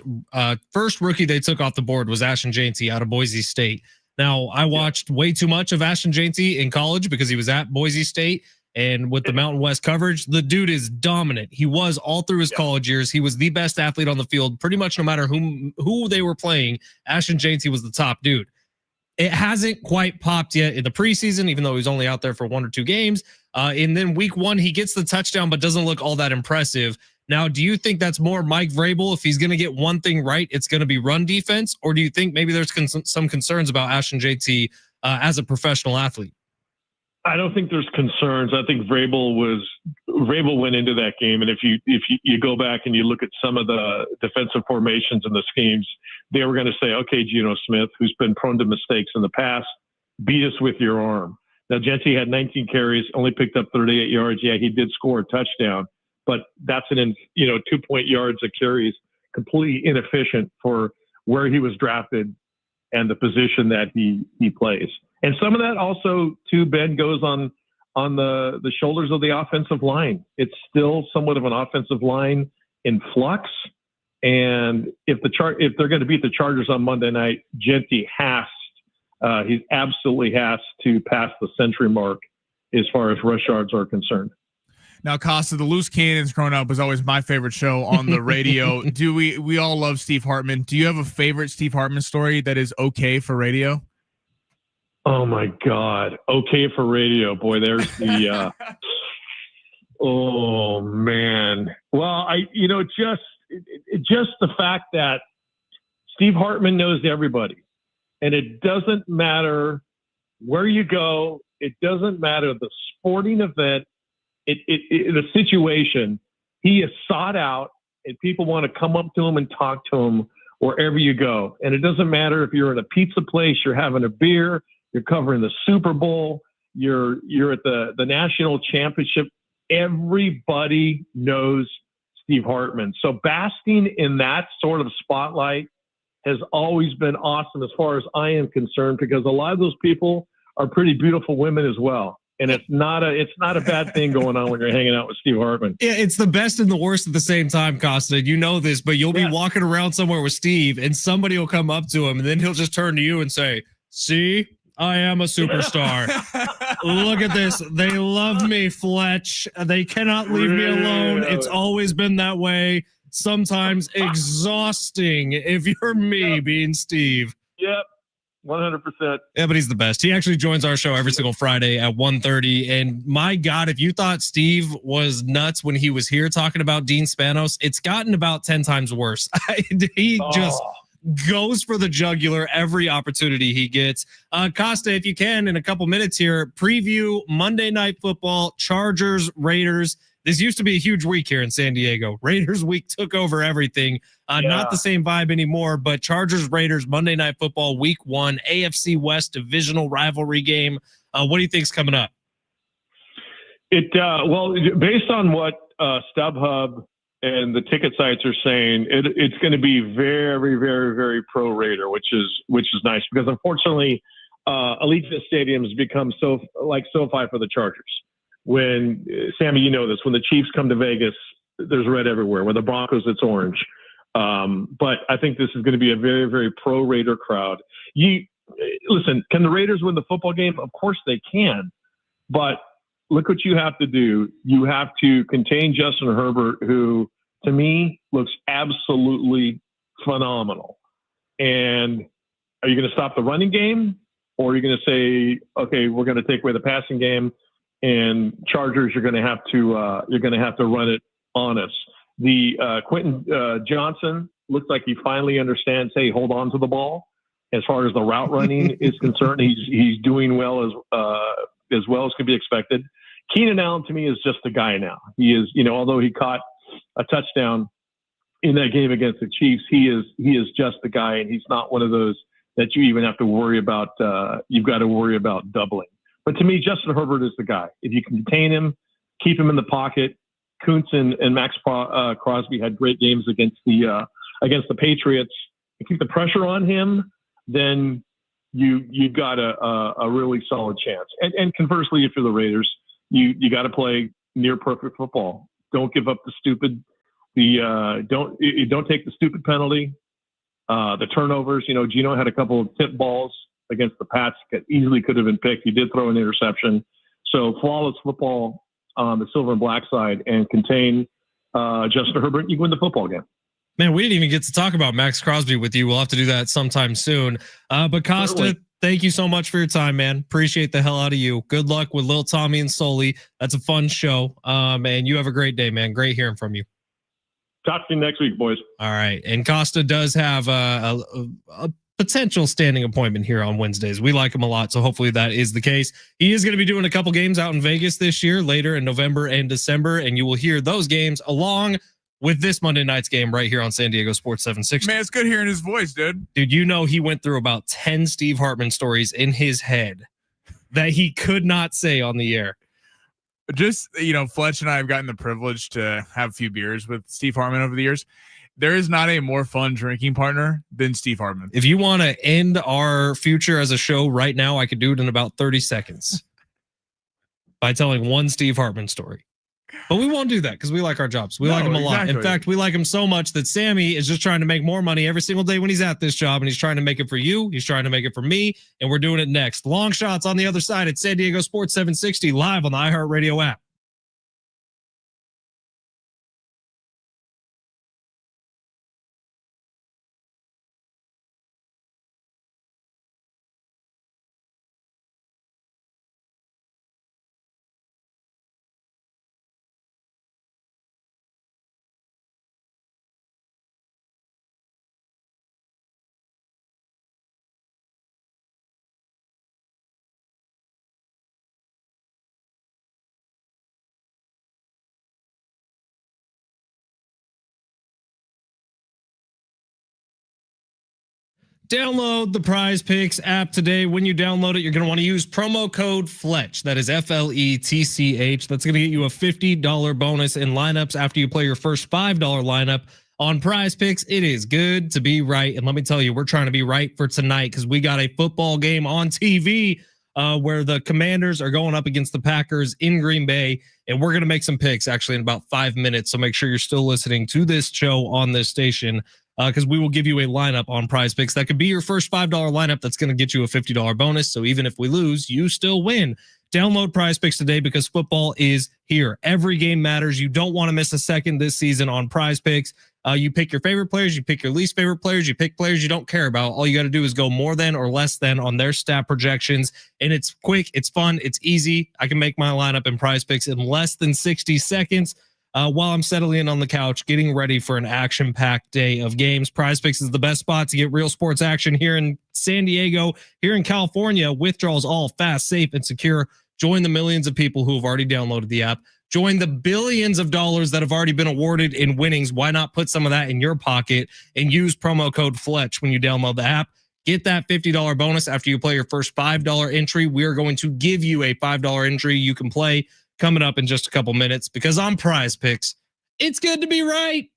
first rookie they took off the board was Ashton Jeanty out of Boise State. Now, I watched way too much of Ashton Jeanty in college because he was at Boise State, and with the Mountain West coverage, the dude is dominant. He was all through his college years. He was the best athlete on the field, pretty much no matter who they were playing. Ashton Jeanty was the top dude. It hasn't quite popped yet in the preseason, even though he's only out there for 1 or 2 games. And then week 1, he gets the touchdown, but doesn't look all that impressive. Now, do you think that's more Mike Vrabel? If he's going to get one thing right, it's going to be run defense? Or do you think maybe there's some concerns about Ashton Jeanty as a professional athlete? I don't think there's concerns. I think Vrabel went into that game, and if you go back and you look at some of the defensive formations and the schemes, they were going to say, okay, Geno Smith, who's been prone to mistakes in the past, beat us with your arm. Now, Jeanty had 19 carries, only picked up 38 yards. Yeah, he did score a touchdown, but that's 2-point yards of carries, completely inefficient for where he was drafted and the position that he plays. And some of that also, too, Ben, goes on the shoulders of the offensive line. It's still somewhat of an offensive line in flux. And if they're going to beat the Chargers on Monday night, Jeanty he absolutely has to pass the century mark as far as rush yards are concerned. Now, Costa, the Loose Cannons growing up was always my favorite show on the radio. We all love Steve Hartman. Do you have a favorite Steve Hartman story that is okay for radio? Oh my God. Okay for radio. Boy, there's the, oh man. Well, just the fact that Steve Hartman knows everybody, and it doesn't matter where you go. It doesn't matter the sporting event, the situation. He is sought out, and people want to come up to him and talk to him wherever you go. And it doesn't matter if you're in a pizza place, you're having a beer, you're covering the Super Bowl, you're at the national championship. Everybody knows Steve Hartman. So basking in that sort of spotlight has always been awesome as far as I am concerned, because a lot of those people are pretty beautiful women as well. And it's not a bad thing going on when you're hanging out with Steve Hartman. Yeah, it's the best and the worst at the same time, Costa. You know this, but you'll be walking around somewhere with Steve and somebody will come up to him and then he'll just turn to you and say, "See, I am a superstar. Look at this. They love me, Fletch. They cannot leave me alone. It's always been that way. Sometimes exhausting if you're me being Steve." Yep. 100%. Yeah, but he's the best. He actually joins our show every single Friday at 1:30. And my God, if you thought Steve was nuts when he was here talking about Dean Spanos, it's gotten about 10 times worse. He just goes for the jugular every opportunity he gets. Costa, if you can, in a couple minutes here, preview Monday Night Football, Chargers, Raiders. This used to be a huge week here in San Diego. Raiders week took over everything. Not the same vibe anymore, but Chargers, Raiders, Monday Night Football, week 1, AFC West divisional rivalry game. What do you think's coming up? Well, based on what StubHub and the ticket sites are saying, it's going to be very, very, very pro Raider, which is nice, because unfortunately, Allegiant Stadium has become so like SoFi for the Chargers. When Sammy, you know this, when the Chiefs come to Vegas, there's red everywhere. When the Broncos, it's orange. But I think this is going to be a very, very pro Raider crowd. Listen, can the Raiders win the football game? Of course they can. But look what you have to do. You have to contain Justin Herbert, who to me looks absolutely phenomenal. And are you going to stop the running game, or are you going to say, okay, we're going to take away the passing game, and Chargers, you're going to have to run it on us? The Quentin Johnson looks like he finally understands, hey, hold on to the ball. As far as the route running is concerned, he's doing well as could be expected. Keenan Allen to me is just a guy now. He is, although he caught a touchdown in that game against the Chiefs, he is just the guy, and he's not one of those that you even have to worry about. You've got to worry about doubling. But to me, Justin Herbert is the guy. If you can contain him, keep him in the pocket. Kuntz and Max Crosby had great games against the Patriots. And keep the pressure on him, then you've got a really solid chance. And conversely, if you're the Raiders, you got to play near perfect football. Don't give up don't take the stupid penalty, the turnovers. Gino had a couple of tip balls against the Pats that easily could have been picked. He did throw an interception. So flawless football on the silver and black side, and contain Justin Herbert, you win the football game. Man, we didn't even get to talk about Max Crosby with you. We'll have to do that sometime soon. But Costa, certainly, thank you so much for your time, man. Appreciate the hell out of you. Good luck with Lil Tommy and Sully. That's a fun show. And you have a great day, man. Great hearing from you. Talk to you next week, boys. All right. And Costa does have a potential standing appointment here on Wednesdays. We like him a lot, so hopefully that is the case. He is going to be doing a couple games out in Vegas this year, later in November and December, and you will hear those games along with this Monday night's game right here on San Diego Sports 760. Man, it's good hearing his voice, dude. Dude, he went through about 10 Steve Hartman stories in his head that he could not say on the air. Just, Fletch and I have gotten the privilege to have a few beers with Steve Hartman over the years. There is not a more fun drinking partner than Steve Hartman. If you want to end our future as a show right now, I could do it in about 30 seconds by telling one Steve Hartman story. But we won't do that because we like our jobs. We like him a lot. In fact, we like him so much that Sammy is just trying to make more money every single day when he's at this job, and he's trying to make it for you. He's trying to make it for me, and we're doing it next. Long shots on the other side at San Diego Sports 760 live on the iHeartRadio app. Download the Prize Picks app today. When you download it, you're going to want to use promo code FLETCH. That is FLETCH. That's going to get you a $50 bonus in lineups after you play your first $5 lineup on Prize Picks. It is good to be right. And let me tell you, we're trying to be right for tonight because we got a football game on TV where the Commanders are going up against the Packers in Green Bay. And we're going to make some picks actually in about 5 minutes. So make sure you're still listening to this show on this station because we will give you a lineup on Prize Picks. That could be your first $5 lineup. That's going to get you a $50 bonus. So even if we lose, you still win. Download Prize Picks today because football is here. Every game matters. You don't want to miss a second this season on Prize Picks. You pick your favorite players, you pick your least favorite players, you pick players you don't care about. All you got to do is go more than or less than on their stat projections. And it's quick, it's fun, it's easy. I can make my lineup in Prize Picks in less than 60 seconds while I'm settling in on the couch, getting ready for an action-packed day of games. Prize Picks is the best spot to get real sports action here in San Diego, here in California. Withdrawals all fast, safe, and secure. Join the millions of people who have already downloaded the app. Join the billions of dollars that have already been awarded in winnings. Why not put some of that in your pocket and use promo code FLETCH when you download the app? Get that $50 bonus after you play your first $5 entry. We are going to give you a $5 entry you can play coming up in just a couple minutes because on Prize Picks, it's good to be right.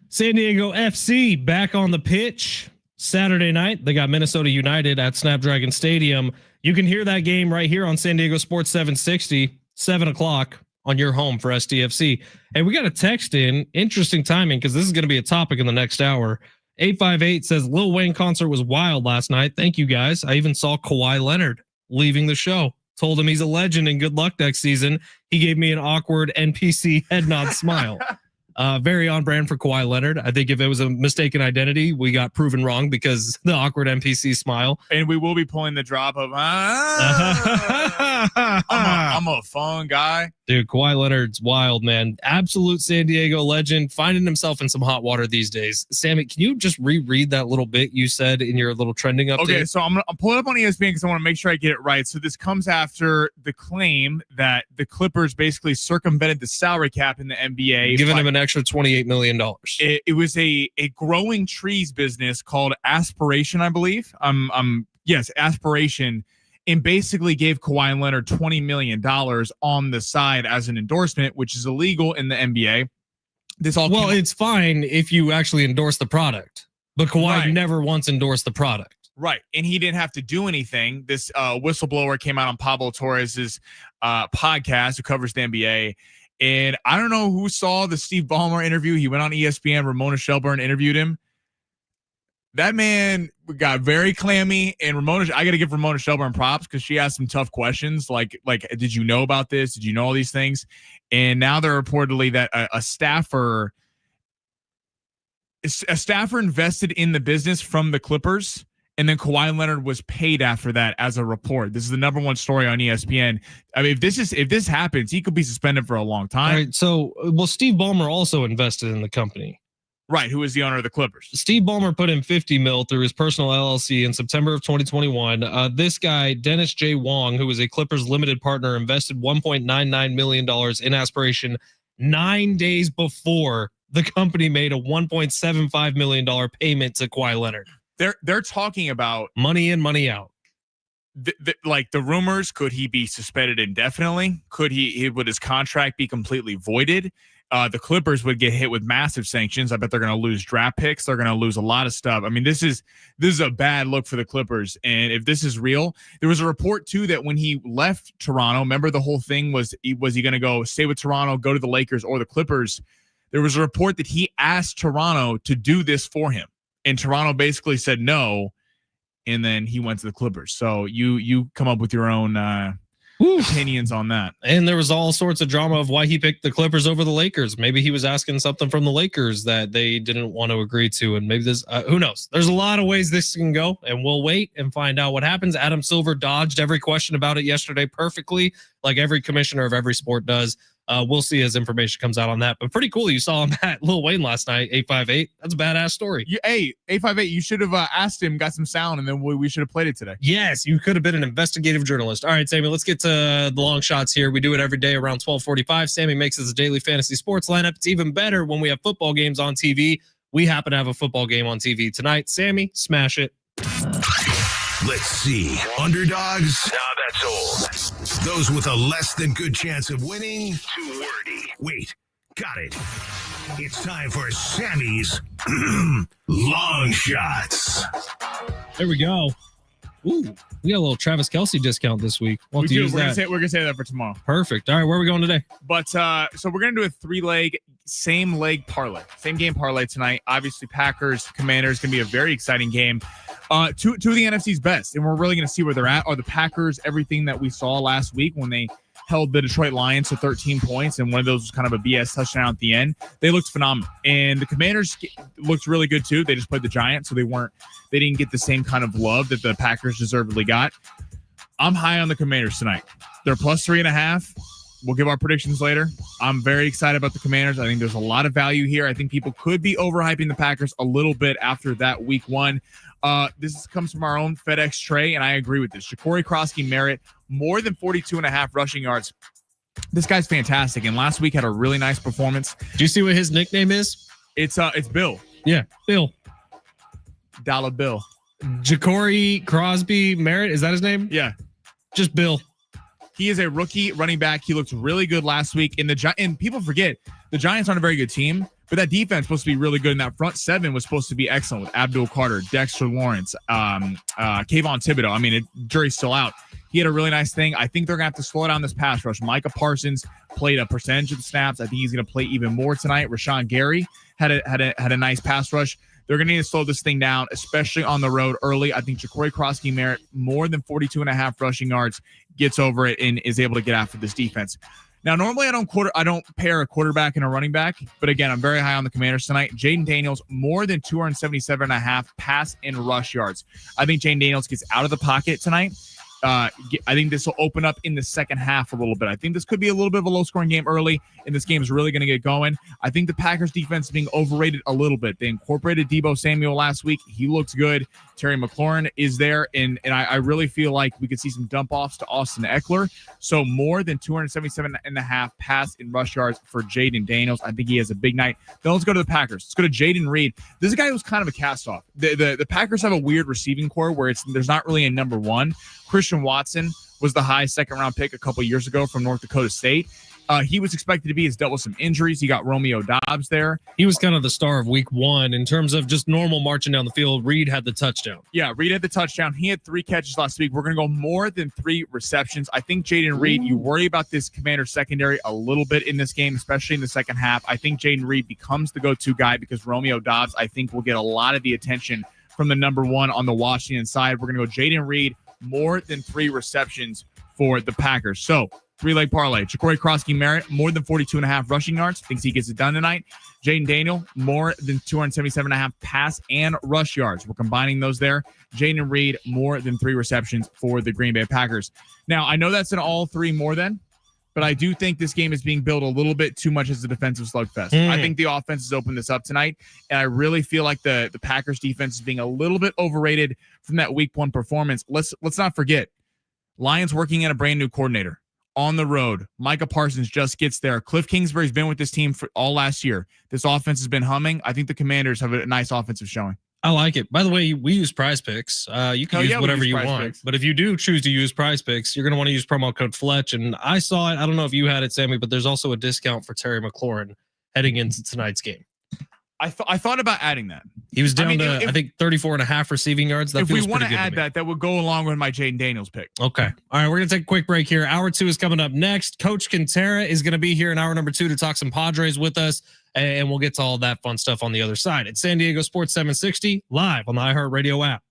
San Diego FC back on the pitch Saturday night. They got Minnesota United at Snapdragon Stadium. You can hear that game right here on San Diego Sports 760, 7 o'clock on your home for SDFC. And we got a text in. Interesting timing because this is going to be a topic in the next hour. 858 says Lil Wayne concert was wild last night. Thank you guys. I even saw Kawhi Leonard leaving the show. Told him he's a legend and good luck next season. He gave me an awkward NPC head nod smile. Very on brand for Kawhi Leonard. I think if it was a mistaken identity, we got proven wrong because the awkward NPC smile. And we will be pulling the drop of, I'm a fun guy. Dude, Kawhi Leonard's wild, man. Absolute San Diego legend, finding himself in some hot water these days. Sammy, can you just reread that little bit you said in your little trending update? Okay, so I'm pulling up on ESPN because I want to make sure I get it right. So this comes after the claim that the Clippers basically circumvented the salary cap in the NBA. Giving him an extra $28 million. It was a growing trees business called Aspiration, I believe. Yes, Aspiration. And basically gave Kawhi Leonard $20 million on the side as an endorsement, which is illegal in the NBA. this all Well, it's fine if you actually endorse the product, but Kawhi never once endorsed the product. Right. And he didn't have to do anything. This whistleblower came out on Pablo Torres's podcast, who covers the NBA. And I don't know who saw the Steve Ballmer interview. He went on ESPN. Ramona Shelburne interviewed him. That man got very clammy. And I got to give Ramona Shelburne props because she asked some tough questions. Like, did you know about this? Did you know all these things? And now they're reportedly that a staffer invested in the business from the Clippers. And then Kawhi Leonard was paid after that as a report. This is the number one story on ESPN. I mean, if this happens, he could be suspended for a long time. All right, so, Steve Ballmer also invested in the company. Right, who is the owner of the Clippers? Steve Ballmer put in $50 million through his personal LLC in September of 2021. This guy, Dennis J. Wong, who was a Clippers limited partner, invested $1.99 million in aspiration 9 days before the company made a $1.75 million payment to Kawhi Leonard. They're talking about money in, money out. Like the rumors, could he be suspended indefinitely? Would his contract be completely voided? The Clippers would get hit with massive sanctions. I bet they're going to lose draft picks. They're going to lose a lot of stuff. I mean, this is a bad look for the Clippers. And if this is real, there was a report too that when he left Toronto, remember the whole thing was he going to go stay with Toronto, go to the Lakers or the Clippers? There was a report that he asked Toronto to do this for him. And Toronto basically said no, and then he went to the Clippers. So you come up with your own opinions on that. And there was all sorts of drama of why he picked the Clippers over the Lakers. Maybe he was asking something from the Lakers that they didn't want to agree to. And maybe this, who knows? There's a lot of ways this can go, and we'll wait and find out what happens. Adam Silver dodged every question about it yesterday perfectly, like every commissioner of every sport does. We'll see as information comes out on that. But pretty cool. You saw him at Lil Wayne last night, 858. That's a badass story. Hey, 858, you should have asked him, got some sound, and then we should have played it today. Yes, you could have been an investigative journalist. All right, Sammy, let's get to the long shots here. We do it every day around 12:45. Sammy makes us a daily fantasy sports lineup. It's even better when we have football games on TV. We happen to have a football game on TV tonight. Sammy, smash it. Let's see. Underdogs? Nah, that's old. Those with a less than good chance of winning? Too wordy. Wait, got it. It's time for Sammy's long shots. There we go. Ooh, we got a little Travis Kelce discount this week. We're gonna say that for tomorrow. Perfect. All right, where are we going today? But so we're gonna do a 3-leg, same game parlay tonight. Obviously, Packers, Commanders, gonna be a very exciting game. Two of the NFC's best, and we're really gonna see where they're at. Are the Packers everything that we saw last week when they held the Detroit Lions to 13 points, and one of those was kind of a BS touchdown at the end? They looked phenomenal, and the Commanders looked really good too. They just played the Giants, so they didn't get the same kind of love that the Packers deservedly got. I'm high on the Commanders tonight. They're plus 3.5. We'll give our predictions later. I'm very excited about the Commanders. I think there's a lot of value here. I think people could be overhyping the Packers a little bit after that week one. This comes from our own FedEx Trey, and I agree with this. Ja'Cory Crosky Merritt, more than 42.5 rushing yards. This guy's fantastic, and last week had a really nice performance. Do you see what his nickname is? It's Bill. Yeah, Bill. Dollar Bill. Ja'Cory Crosby Merritt, is that his name? Yeah. Just Bill. He is a rookie running back. He looked really good last week. And people forget, the Giants aren't a very good team, but that defense is supposed to be really good. And that front seven was supposed to be excellent with Abdul Carter, Dexter Lawrence, Kayvon Thibodeau. I mean, jury's still out. He had a really nice thing. I think they're going to have to slow down this pass rush. Micah Parsons played a percentage of the snaps. I think he's going to play even more tonight. Rashawn Gary had a nice pass rush. They're going to need to slow this thing down, especially on the road early. I think Ja'Cory Crosky Merritt, more than 42.5 rushing yards, gets over it and is able to get after this defense. Now, normally I don't pair a quarterback and a running back, but again, I'm very high on the Commanders tonight. Jaden Daniels, more than 277.5 pass and rush yards. I think Jaden Daniels gets out of the pocket tonight. I think this will open up in the second half a little bit. I think this could be a little bit of a low-scoring game early, and this game is really going to get going. I think the Packers defense is being overrated a little bit. They incorporated Deebo Samuel last week. He looks good. Terry McLaurin is there, and I really feel like we could see some dump-offs to Austin Eckler. So more than 277.5 pass and rush yards for Jaden Daniels. I think he has a big night. Then let's go to the Packers. Let's go to Jaden Reed. This is a guy who's kind of a cast-off. The Packers have a weird receiving core where there's not really a number one. Christian Watson was the high second-round pick a couple years ago from North Dakota State. He was expected to be. Has dealt with some injuries. He got Romeo Dobbs there. He was kind of the star of week 1 in terms of just normal marching down the field. Reed had the touchdown. Yeah, Reed had the touchdown. He had 3 catches last week. We're going to go more than 3 receptions. I think Jaden Reed, you worry about this Commander secondary a little bit in this game, especially in the second half. I think Jaden Reed becomes the go-to guy because Romeo Dobbs, I think, will get a lot of the attention from the number 1 on the Washington side. We're going to go Jaden Reed, more than 3 receptions for the Packers. So, 3-leg parlay. Ja'Cory Krosky-Merritt, more than 42.5 rushing yards. Thinks he gets it done tonight. Jaden Daniel, more than 277.5 pass and rush yards. We're combining those there. Jaden Reed, more than 3 receptions for the Green Bay Packers. Now, I know that's an all 3 more than, but I do think this game is being built a little bit too much as a defensive slugfest. I think the offense has opened this up tonight, and I really feel like the Packers defense is being a little bit overrated from that week 1 performance. Let's not forget, Lions working at a brand new coordinator. On the road, Micah Parsons just gets there. Cliff Kingsbury's been with this team for all last year. This offense has been humming. I think the Commanders have a nice offensive showing. I like it. By the way, we use Prize Picks. You can use whatever you want. Picks. But if you do choose to use Prize Picks, you're going to want to use promo code Fletch. And I saw it. I don't know if you had it, Sammy, but there's also a discount for Terry McLaurin heading into tonight's game. I thought about adding that. He was down I think 34.5 receiving yards. That if we want to add that would go along with my Jaden Daniels pick. Okay. All right. We're going to take a quick break here. Hour 2 is coming up next. Coach Kentera is going to be here in hour number 2 to talk some Padres with us. And we'll get to all that fun stuff on the other side. It's San Diego Sports 760 live on the iHeartRadio app.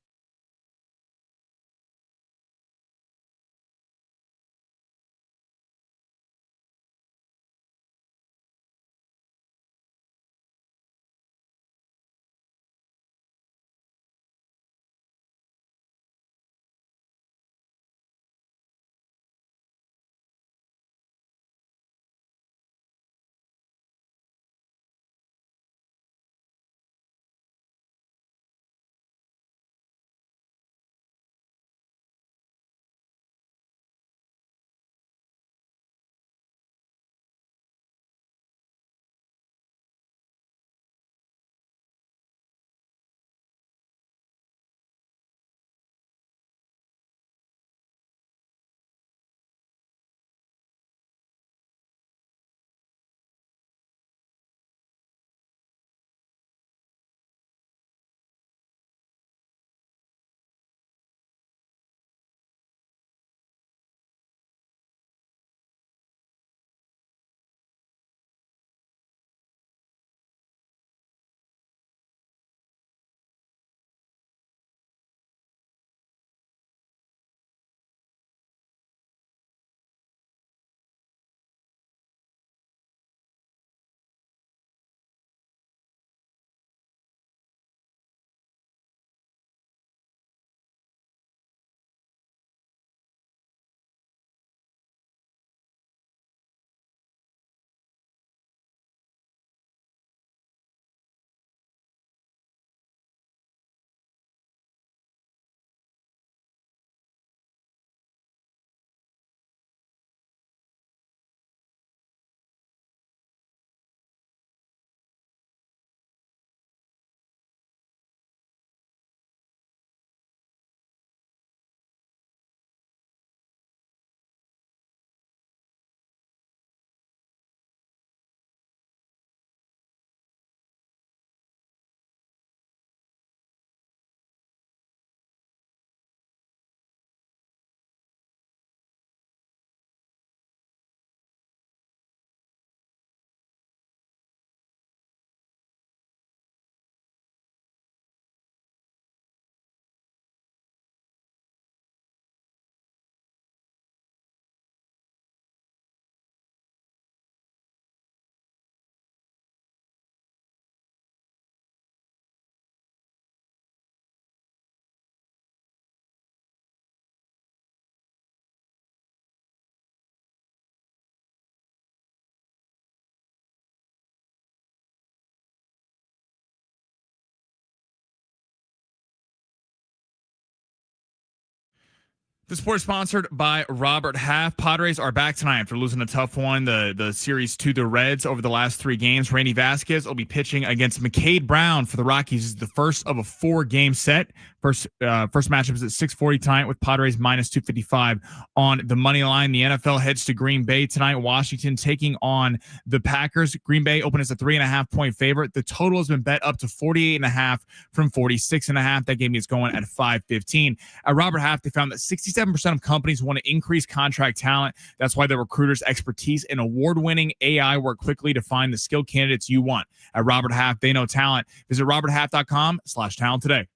The sport sponsored by Robert Half. Padres are back tonight after losing a tough one, the series to the Reds over the last 3 games. Randy Vasquez will be pitching against McCade Brown for the Rockies. It's the first of a 4-game set. First matchup is at 6:40 tonight with Padres minus 255 on the money line. The NFL heads to Green Bay tonight. Washington taking on the Packers. Green Bay open as a 3.5-point favorite. The total has been bet up to 48.5 from 46.5. That game is going at 5:15. At Robert Half, they found that 67% of companies want to increase contract talent. That's why the recruiters' expertise and award-winning AI work quickly to find the skilled candidates you want. At Robert Half, they know talent. Visit roberthalf.com/talent today.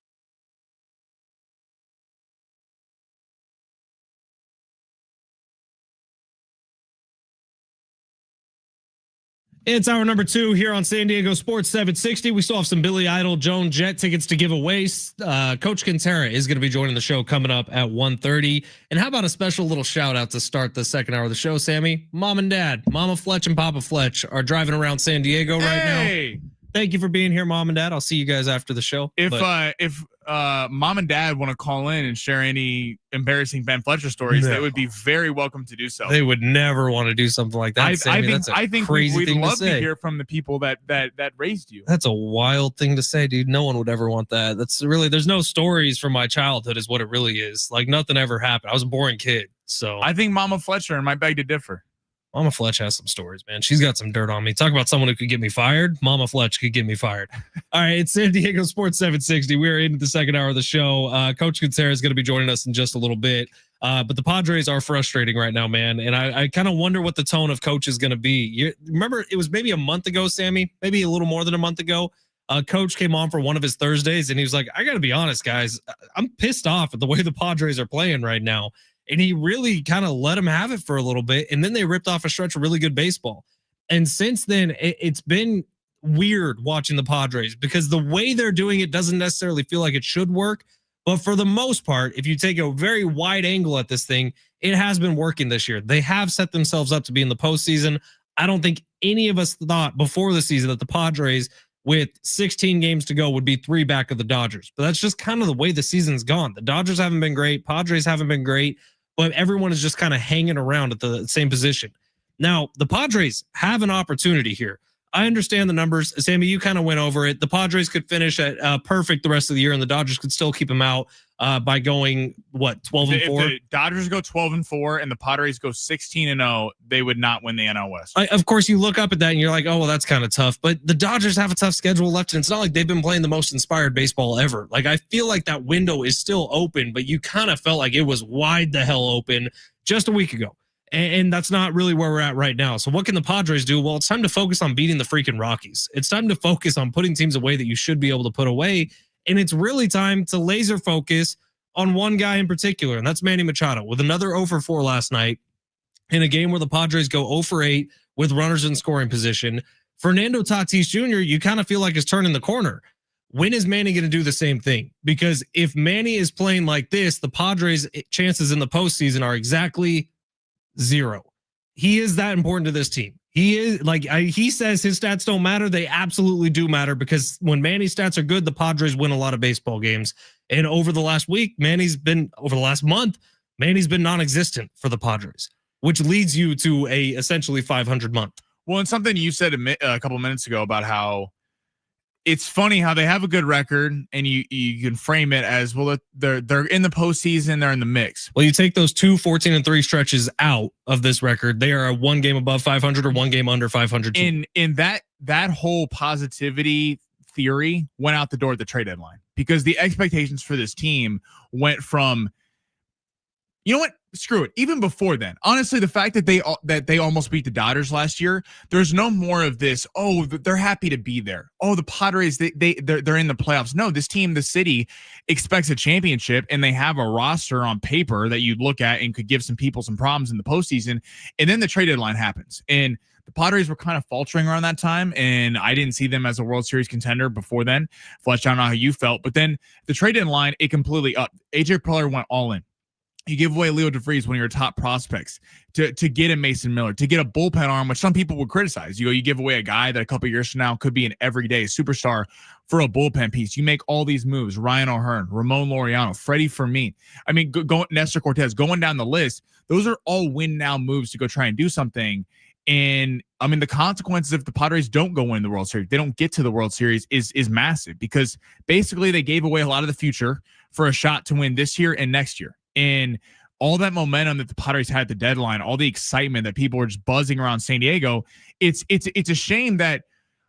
It's hour number 2 here on San Diego Sports 760. We still have some Billy Idol Joan Jett tickets to give away. Coach Kentera is going to be joining the show coming up at 1:30. And how about a special little shout out to start the second hour of the show, Sammy? Mom and Dad, Mama Fletch and Papa Fletch are driving around San Diego right now. Thank you for being here, Mom and Dad. I'll see you guys after the show. If Mom and Dad want to call in and share any embarrassing Ben Fletcher stories, they would be very welcome to do so. They would never want to do something like that. I think we'd love to hear from the people that raised you. That's a wild thing to say, dude. No one would ever want that. That's really, there's no stories from my childhood is what it really is. Like nothing ever happened. I was a boring kid. So I think Mama Fletcher might beg to differ. Mama Fletch has some stories, man. She's got some dirt on me. Talk about someone who could get me fired. Mama Fletch could get me fired. All right, it's San Diego Sports 760. We're into the second hour of the show. Coach Kentera is going to be joining us in just a little bit. But the Padres are frustrating right now, man. And I kind of wonder what the tone of coach is going to be. Remember, it was maybe a month ago, Sammy, maybe a little more than a month ago. Coach came on for one of his Thursdays, and he was like, I got to be honest, guys. I'm pissed off at the way the Padres are playing right now. And he really kind of let him have it for a little bit. And then they ripped off a stretch of really good baseball. And since then, it's been weird watching the Padres because the way they're doing it doesn't necessarily feel like it should work. But for the most part, if you take a very wide angle at this thing, it has been working this year. They have set themselves up to be in the postseason. I don't think any of us thought before the season that the Padres, with 16 games to go, would be 3 back of the Dodgers. But that's just kind of the way the season's gone. The Dodgers haven't been great. Padres haven't been great. But everyone is just kind of hanging around at the same position. Now, the Padres have an opportunity here. I understand the numbers. Sammy, you kind of went over it. The Padres could finish at perfect the rest of the year, and the Dodgers could still keep them out by going, 12-4? If the Dodgers go 12-4 and the Padres go 16-0, they would not win the NL West. Of course, you look up at that and you're like, oh, well, that's kind of tough. But the Dodgers have a tough schedule left, and it's not like they've been playing the most inspired baseball ever. Like, I feel like that window is still open, but you kind of felt like it was wide the hell open just a week ago. And that's not really where we're at right now. So what can the Padres do? Well, it's time to focus on beating the freaking Rockies. It's time to focus on putting teams away that you should be able to put away. And it's really time to laser focus on one guy in particular, and that's Manny Machado, with another 0-for-4 last night in a game where the Padres go 0-for-8 with runners in scoring position. Fernando Tatis Jr., you kind of feel like is turning the corner. When is Manny going to do the same thing? Because if Manny is playing like this, the Padres' chances in the postseason are exactly 0. He is that important to this team. He is he says his stats don't matter. They absolutely do matter, because when Manny's stats are good, the Padres win a lot of baseball games. And over the last month, Manny's been non-existent for the Padres, which leads you to a essentially 500 month. Well, and something you said a couple of minutes ago about how it's funny how they have a good record, and you can frame it as, well, they're in the postseason, they're in the mix. Well, you take those 2 14-3 stretches out of this record, they are 1 game above 500 or 1 game under 500. In that whole positivity theory went out the door at the trade deadline, because the expectations for this team went from, you know what? Screw it. Even before then, honestly, the fact that they almost beat the Dodgers last year, there's no more of this. Oh, they're happy to be there. Oh, the Padres, they're in the playoffs. No, this team, the city, expects a championship, and they have a roster on paper that you look at and could give some people some problems in the postseason. And then the trade deadline happens, and the Padres were kind of faltering around that time, and I didn't see them as a World Series contender before then. Fletch, I don't know how you felt, but then the trade deadline, it completely up. AJ Preller went all in. You give away Leo DeVries, one of your top prospects, to get a Mason Miller, to get a bullpen arm, which some people would criticize. You give away a guy that a couple years from now could be an everyday superstar for a bullpen piece. You make all these moves: Ryan O'Hearn, Ramon Laureano, Freddie Fermin. I mean, Nestor Cortez, going down the list. Those are all win now moves to go try and do something. And I mean, the consequences if the Padres don't go win the World Series, they don't get to the World Series, is massive, because basically they gave away a lot of the future for a shot to win this year and next year. And all that momentum that the Padres had at the deadline, all the excitement that people were just buzzing around San Diego, it's a shame that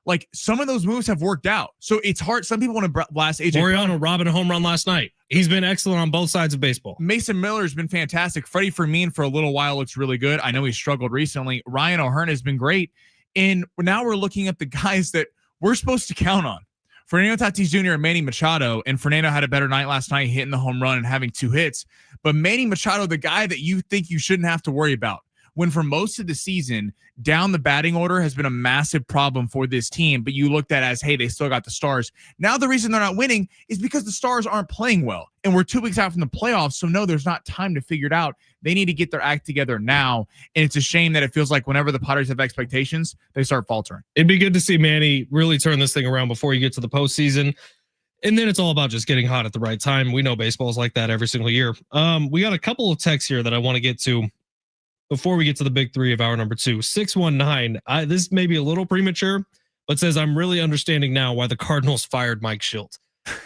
like some of those moves have worked out. So it's hard. Some people want to blast AJ Laureano robbing a home run last night. He's been excellent on both sides of baseball. Mason Miller's been fantastic. Freddie Fermin for a little while looks really good. I know he struggled recently. Ryan O'Hearn has been great. And now we're looking at the guys that we're supposed to count on. Fernando Tatis Jr. and Manny Machado, and Fernando had a better night last night, hitting the home run and having 2 hits. But Manny Machado, the guy that you think you shouldn't have to worry about, when for most of the season, down the batting order has been a massive problem for this team, but you looked at as, hey, they still got the stars. Now the reason they're not winning is because the stars aren't playing well. And we're 2 weeks out from the playoffs, so no, there's not time to figure it out. They need to get their act together now. And it's a shame that it feels like whenever the Padres have expectations, they start faltering. It'd be good to see Manny really turn this thing around before you get to the postseason. And then it's all about just getting hot at the right time. We know baseball is like that every single year. We got a couple of texts here that I want to get to before we get to the big 3 of hour number 2. 619. This may be a little premature, but says, I'm really understanding now why the Cardinals fired Mike Shildt.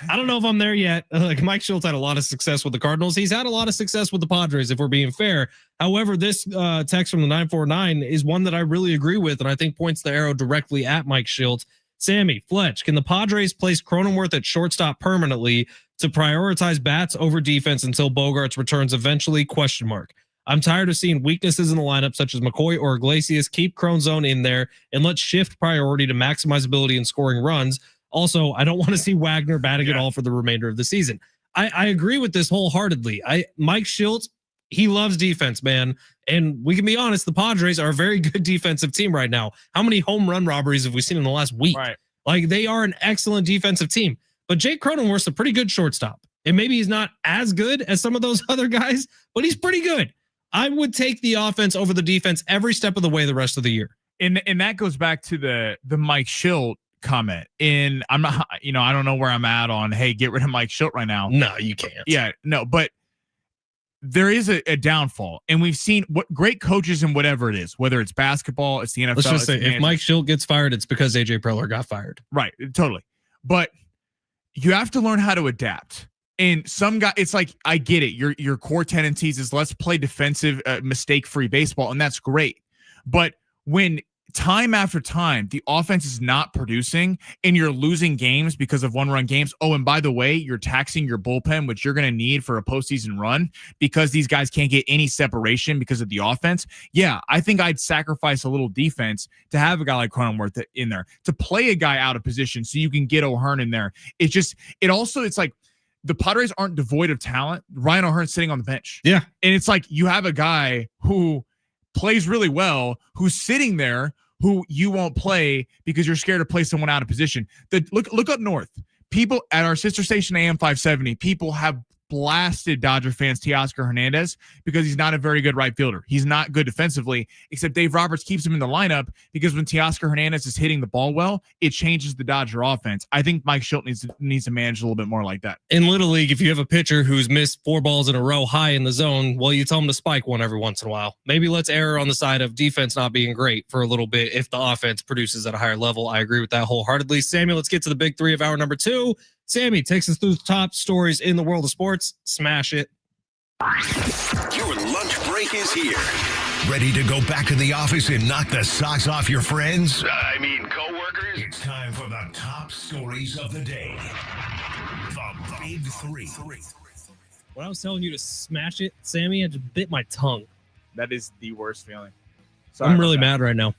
I don't know if I'm there yet. Like, Mike Shildt had a lot of success with the Cardinals. He's had a lot of success with the Padres, if we're being fair. However, this text from the 949 is one that I really agree with, and I think points the arrow directly at Mike Shildt. Sammy, Fletch, can the Padres place Cronenworth at shortstop permanently to prioritize bats over defense until Bogarts returns eventually? ? I'm tired of seeing weaknesses in the lineup, such as McCoy or Iglesias. Keep Cronzone in there and let's shift priority to maximize ability in scoring runs. Also, I don't want to see Wagner batting at all for the remainder of the season. I agree with this wholeheartedly. Mike Shildt, he loves defense, man. And we can be honest, the Padres are a very good defensive team right now. How many home run robberies have we seen in the last week? Right. Like, they are an excellent defensive team. But Jake Cronenworth's a pretty good shortstop. And maybe he's not as good as some of those other guys, but he's pretty good. I would take the offense over the defense every step of the way the rest of the year. And that goes back to the Mike Shildt comment. And I'm not, I don't know where I'm at on, hey, get rid of Mike Shildt right now. No, you can't. Yeah, no, but there is a downfall. And we've seen what great coaches and whatever it is, whether it's basketball, it's the NFL. Let's just say if Mike Shildt gets fired, it's because AJ Preller got fired. Right, totally. But you have to learn how to adapt. And some guy, it's like, I get it. Your core tendencies is let's play defensive, mistake-free baseball, and that's great. But when time after time, the offense is not producing and you're losing games because of one-run games. Oh, and by the way, you're taxing your bullpen, which you're going to need for a postseason run because these guys can't get any separation because of the offense. Yeah, I think I'd sacrifice a little defense to have a guy like Cronenworth in there, to play a guy out of position so you can get O'Hearn in there. It's like, the Padres aren't devoid of talent. Ryan O'Hearn's sitting on the bench. Yeah. And it's like you have a guy who plays really well, who's sitting there, who you won't play because you're scared to play someone out of position. Look up north. People at our sister station AM 570, people have blasted Dodger fans Teoscar Hernandez because he's not a very good right fielder. He's not good defensively, except Dave Roberts keeps him in the lineup because when Teoscar Hernandez is hitting the ball well, it changes the Dodger offense. I think Mike Shildt needs to manage a little bit more like that. In Little League, if you have a pitcher who's missed 4 balls in a row high in the zone, well, you tell him to spike one every once in a while. Maybe let's err on the side of defense not being great for a little bit if the offense produces at a higher level. I agree with that wholeheartedly. Sammy, let's get to the big 3 of hour number 2. Sammy takes us through the top stories in the world of sports. Smash it. Your lunch break is here. Ready to go back to the office and knock the socks off your friends? Coworkers? It's time for the top stories of the day. The Big 3. When I was telling you to smash it, Sammy, I just bit my tongue. That is the worst feeling. I'm really mad right now.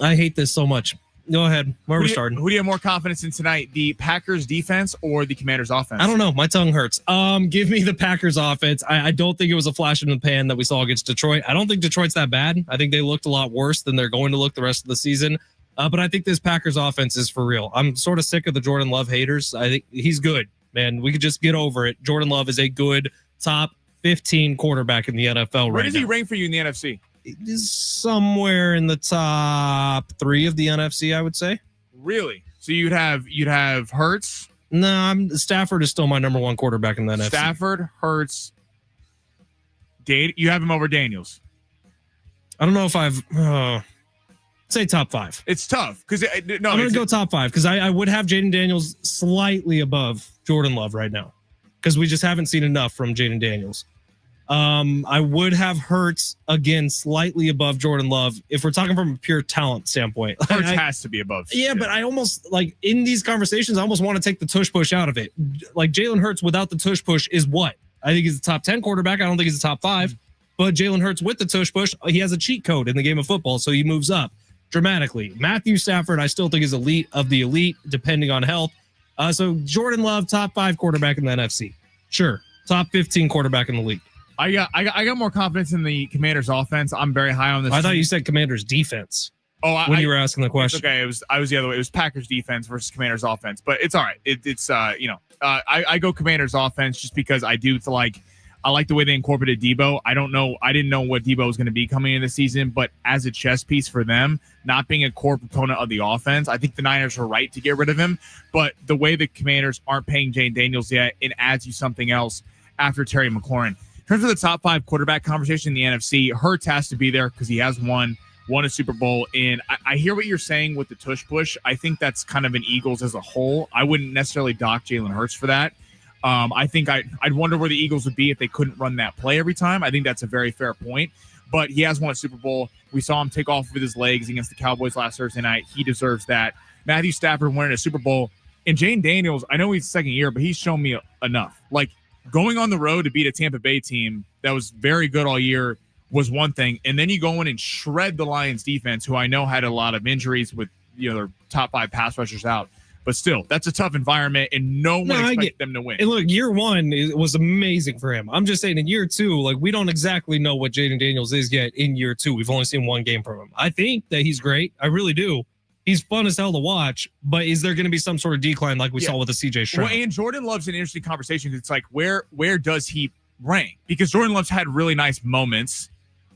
I hate this so much. Go ahead. Where are we starting? Who do you have more confidence in tonight? The Packers defense or the Commanders offense? I don't know. My tongue hurts. Give me the Packers offense. I don't think it was a flash in the pan that we saw against Detroit. I don't think Detroit's that bad. I think they looked a lot worse than they're going to look the rest of the season. But I think this Packers offense is for real. I'm sort of sick of the Jordan Love haters. I think he's good, man. We could just get over it. Jordan Love is a good top 15 quarterback in the NFL Where right does now. he rank for you in the NFC? Is somewhere in the top 3 of the NFC, I would say. Really? So you'd have Hurts. No, Stafford is still my number 1 quarterback in the NFC. Stafford, Hurts. You have him over Daniels. I don't know if I've say top 5. It's tough because I'm gonna go top 5 because I would have Jaden Daniels slightly above Jordan Love right now because we just haven't seen enough from Jaden Daniels. I would have Hurts again slightly above Jordan Love if we're talking from a pure talent standpoint. Hurts has to be above. Yeah, but I almost like in these conversations, I almost want to take the tush push out of it. Like Jalen Hurts without the tush push is what? I think he's a top 10 quarterback. I don't think he's a top 5. But Jalen Hurts with the tush push, he has a cheat code in the game of football, so he moves up dramatically. Matthew Stafford, I still think is elite of the elite, depending on health. So Jordan Love, top 5 quarterback in the NFC. Sure, top 15 quarterback in the league. I got more confidence in the Commanders' offense. I'm very high on this. I thought you said Commanders' defense. When you were asking the question. Okay, I was the other way. It was Packers defense versus Commanders offense, but it's all right. I go Commanders offense just because I like the way they incorporated Debo. I didn't know what Debo was going to be coming into the season, but as a chess piece for them, not being a core proponent of the offense, I think the Niners were right to get rid of him. But the way the Commanders aren't paying Jane Daniels yet, it adds you something else after Terry McLaurin. In terms of the top 5 quarterback conversation in the NFC, Hurts has to be there because he has won a Super Bowl. And I hear what you're saying with the tush push. I think that's kind of an Eagles as a whole. I wouldn't necessarily dock Jalen Hurts for that. I think I'd wonder where the Eagles would be if they couldn't run that play every time. I think that's a very fair point. But he has won a Super Bowl. We saw him take off with his legs against the Cowboys last Thursday night. He deserves that. Matthew Stafford winning a Super Bowl. And Jane Daniels, I know he's second year, but he's shown me enough. Like, going on the road to beat a Tampa Bay team that was very good all year was one thing. And then you go in and shred the Lions defense, who I know had a lot of injuries with their top 5 pass rushers out. But still, that's a tough environment, and no one expected them to win. And look, year 1 was amazing for him. I'm just saying in year 2, like we don't exactly know what Jaden Daniels is yet in year 2. We've only seen 1 game from him. I think that he's great. I really do. He's fun as hell to watch, but is there going to be some sort of decline like we saw with the CJ Stroud? Well, and Jordan Love's an interesting conversation. It's like, where does he rank? Because Jordan Love's had really nice moments,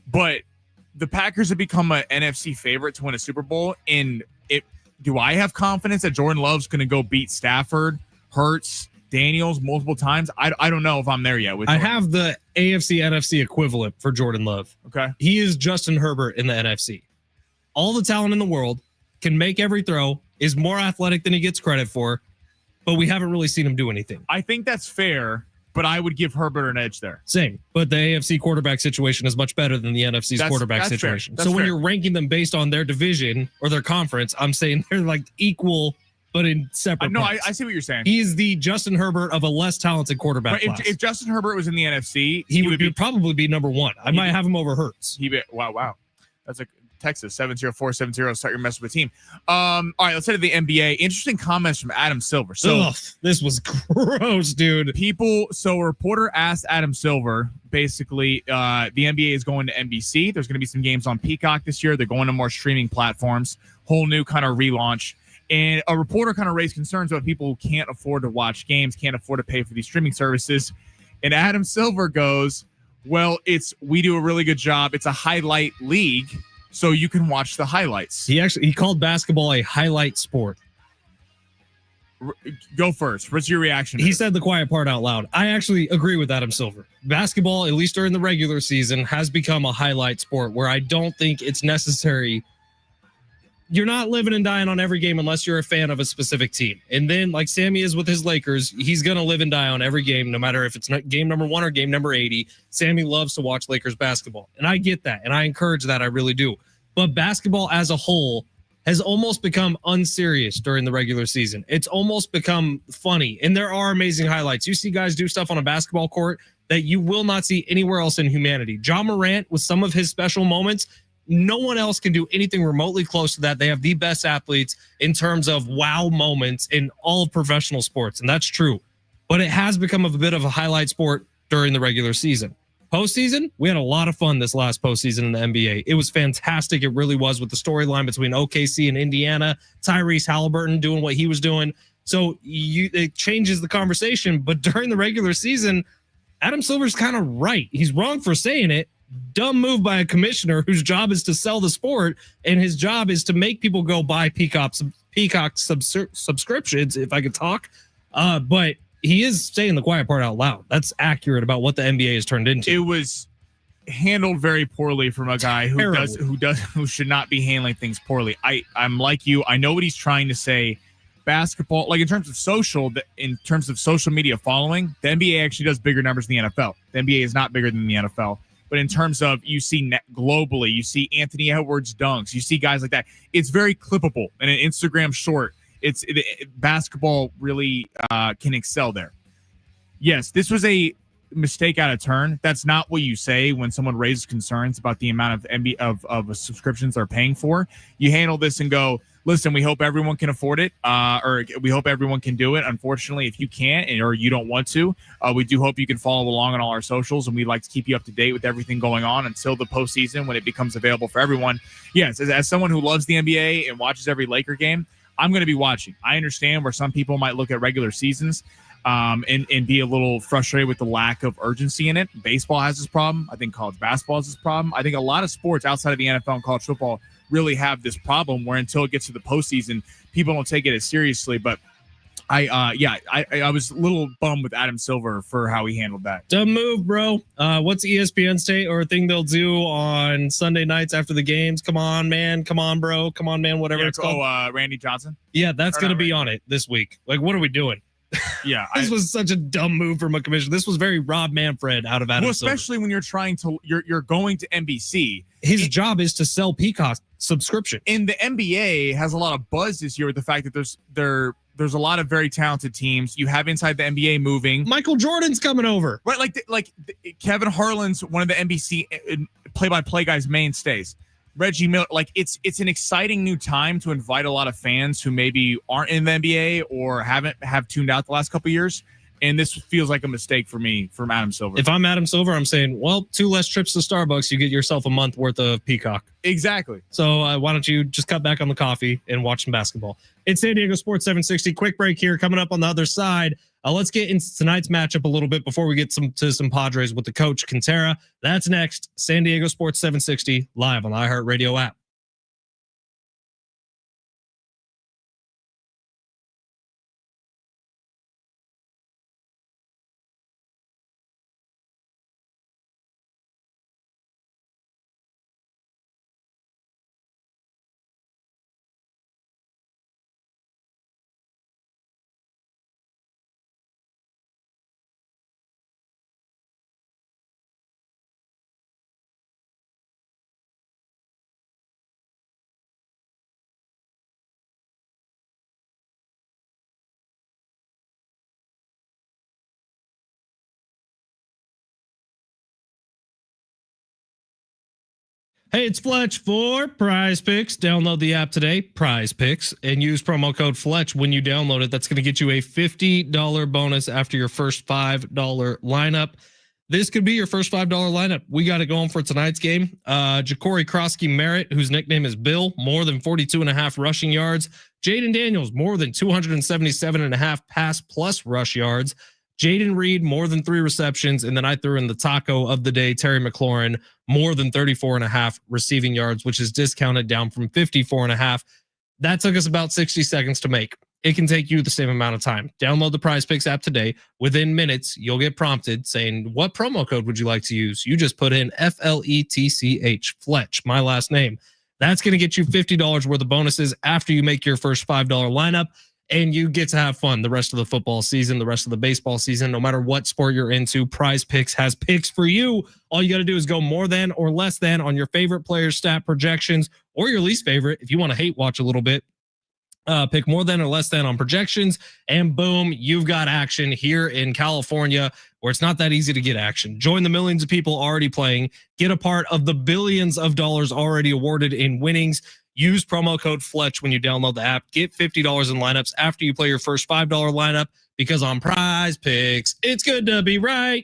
but the Packers have become an NFC favorite to win a Super Bowl. And do I have confidence that Jordan Love's going to go beat Stafford, Hurts, Daniels multiple times? I don't know if I'm there yet. I have the AFC NFC equivalent for Jordan Love. Okay. He is Justin Herbert in the NFC. All the talent in the world, can make every throw, is more athletic than he gets credit for, but we haven't really seen him do anything. I think that's fair, but I would give Herbert an edge there. Same, but the AFC quarterback situation is much better than the NFC's quarterback situation. So when you're ranking them based on their division or their conference, I'm saying they're like equal, but in separate parts. I see what you're saying. He's the Justin Herbert of a less talented quarterback class. If Justin Herbert was in the NFC, he would probably be number 1. I might have him over Hurts. Wow. That's a Texas 70470. Start your mess with the team. All right, let's head to the NBA. Interesting comments from Adam Silver. So this was gross, dude. So a reporter asked Adam Silver, basically, the NBA is going to NBC. There's going to be some games on Peacock this year. They're going to more streaming platforms, whole new kind of relaunch. And a reporter kind of raised concerns about people who can't afford to watch games, can't afford to pay for these streaming services. And Adam Silver goes, well, we do a really good job. It's a highlight league, so you can watch the highlights. He called basketball a highlight sport. Go first. What's your reaction? He said the quiet part out loud. I actually agree with Adam Silver. Basketball, at least during the regular season, has become a highlight sport where I don't think it's necessary. You're not living and dying on every game unless you're a fan of a specific team. And then, like Sammy is with his Lakers, he's going to live and die on every game, no matter if it's game number 1 or game number 80. Sammy loves to watch Lakers basketball. And I get that, and I encourage that. I really do. But basketball as a whole has almost become unserious during the regular season. It's almost become funny. And there are amazing highlights. You see guys do stuff on a basketball court that you will not see anywhere else in humanity. Ja Morant, with some of his special moments, no one else can do anything remotely close to that. They have the best athletes in terms of wow moments in all of professional sports, and that's true. But it has become a bit of a highlight sport during the regular season. Postseason, we had a lot of fun this last postseason in the NBA. It was fantastic. It really was, with the storyline between OKC and Indiana, Tyrese Halliburton doing what he was doing. So it changes the conversation. But during the regular season, Adam Silver's kind of right. He's wrong for saying it. Dumb move by a commissioner whose job is to sell the sport, and his job is to make people go buy Peacock subscriptions, if I could talk. But he is saying the quiet part out loud. That's accurate about what the NBA has turned into. It was handled very poorly from a guy who should not be handling things poorly. I'm like you. I know what he's trying to say. Basketball, like in terms of social media following, the NBA actually does bigger numbers than the NFL. The NBA is not bigger than the NFL. But in terms of you see globally, you see Anthony Edwards dunks, you see guys like that. It's very clippable and an Instagram short. Basketball really can excel there. Yes, this was a mistake out of turn. That's not what you say when someone raises concerns about the amount of subscriptions they're paying for. You handle this and go, listen, we hope everyone can afford it, or we hope everyone can do it. Unfortunately, if you can't or you don't want to, we do hope you can follow along on all our socials, and we'd like to keep you up to date with everything going on until the postseason when it becomes available for everyone. Yes, as someone who loves the NBA and watches every Laker game, I'm going to be watching. I understand where some people might look at regular seasons and be a little frustrated with the lack of urgency in it. Baseball has this problem. I think college basketball has this problem. I think a lot of sports outside of the NFL and college football really have this problem where until it gets to the postseason, people don't take it as seriously. But I was a little bummed with Adam Silver for how he handled that. Dumb move, bro. What's ESPN state or a thing they'll do on Sunday nights after the games? Come on, man. Come on, bro. Come on, man. Whatever it's called. Randy Johnson. Yeah, that's going to be on it this week. Like, what are we doing? Yeah, this was such a dumb move from a commissioner. This was very Rob Manfred out of Adam Silver. Especially when you're going to NBC. His job is to sell Peacock subscription. And the NBA has a lot of buzz this year with the fact that there's a lot of very talented teams. You have inside the NBA moving. Michael Jordan's coming over. Right, like Kevin Harlan's one of the NBC play-by-play guys' mainstays. Reggie Miller, like it's an exciting new time to invite a lot of fans who maybe aren't in the NBA or have tuned out the last couple of years. And this feels like a mistake for me from Adam Silver. If I'm Adam Silver, I'm saying, well, 2 less trips to Starbucks, you get yourself a month worth of Peacock. Exactly. So why don't you just cut back on the coffee and watch some basketball? It's San Diego Sports 760. Quick break here. Coming up on the other side. Let's get into tonight's matchup a little bit before we get to some Padres with the coach, Kentera. That's next. San Diego Sports 760 live on the iHeartRadio app. Hey, it's Fletch for Prize Picks. Download the app today, Prize Picks, and use promo code Fletch when you download it. That's going to get you a $50 bonus after your first $5 lineup. This could be your first $5 lineup. We got it going for tonight's game. Ja'Cory Krosky-Merritt, whose nickname is Bill, more than 42.5 rushing yards. Jaden Daniels, more than 277.5 pass plus rush yards. Jaden Reed, more than 3 receptions. And then I threw in the taco of the day, Terry McLaurin, more than 34.5 receiving yards, which is discounted down from 54.5. That took us about 60 seconds to make. It can take you the same amount of time. Download the Prize Picks app today. Within minutes, you'll get prompted saying, what promo code would you like to use? You just put in FLETCH, Fletch, my last name. That's going to get you $50 worth of bonuses after you make your first $5 lineup. And you get to have fun the rest of the football season, the rest of the baseball season, no matter what sport you're into. Prize Picks has picks for you. All you got to do is go more than or less than on your favorite player stat projections or your least favorite. If you want to hate watch a little bit, pick more than or less than on projections, and boom, you've got action here in California where it's not that easy to get action. Join the millions of people already playing. Get a part of the billions of dollars already awarded in winnings. Use promo code Fletch when you download the app. Get $50 in lineups after you play your first $5 lineup, because on Prize Picks, it's good to be right.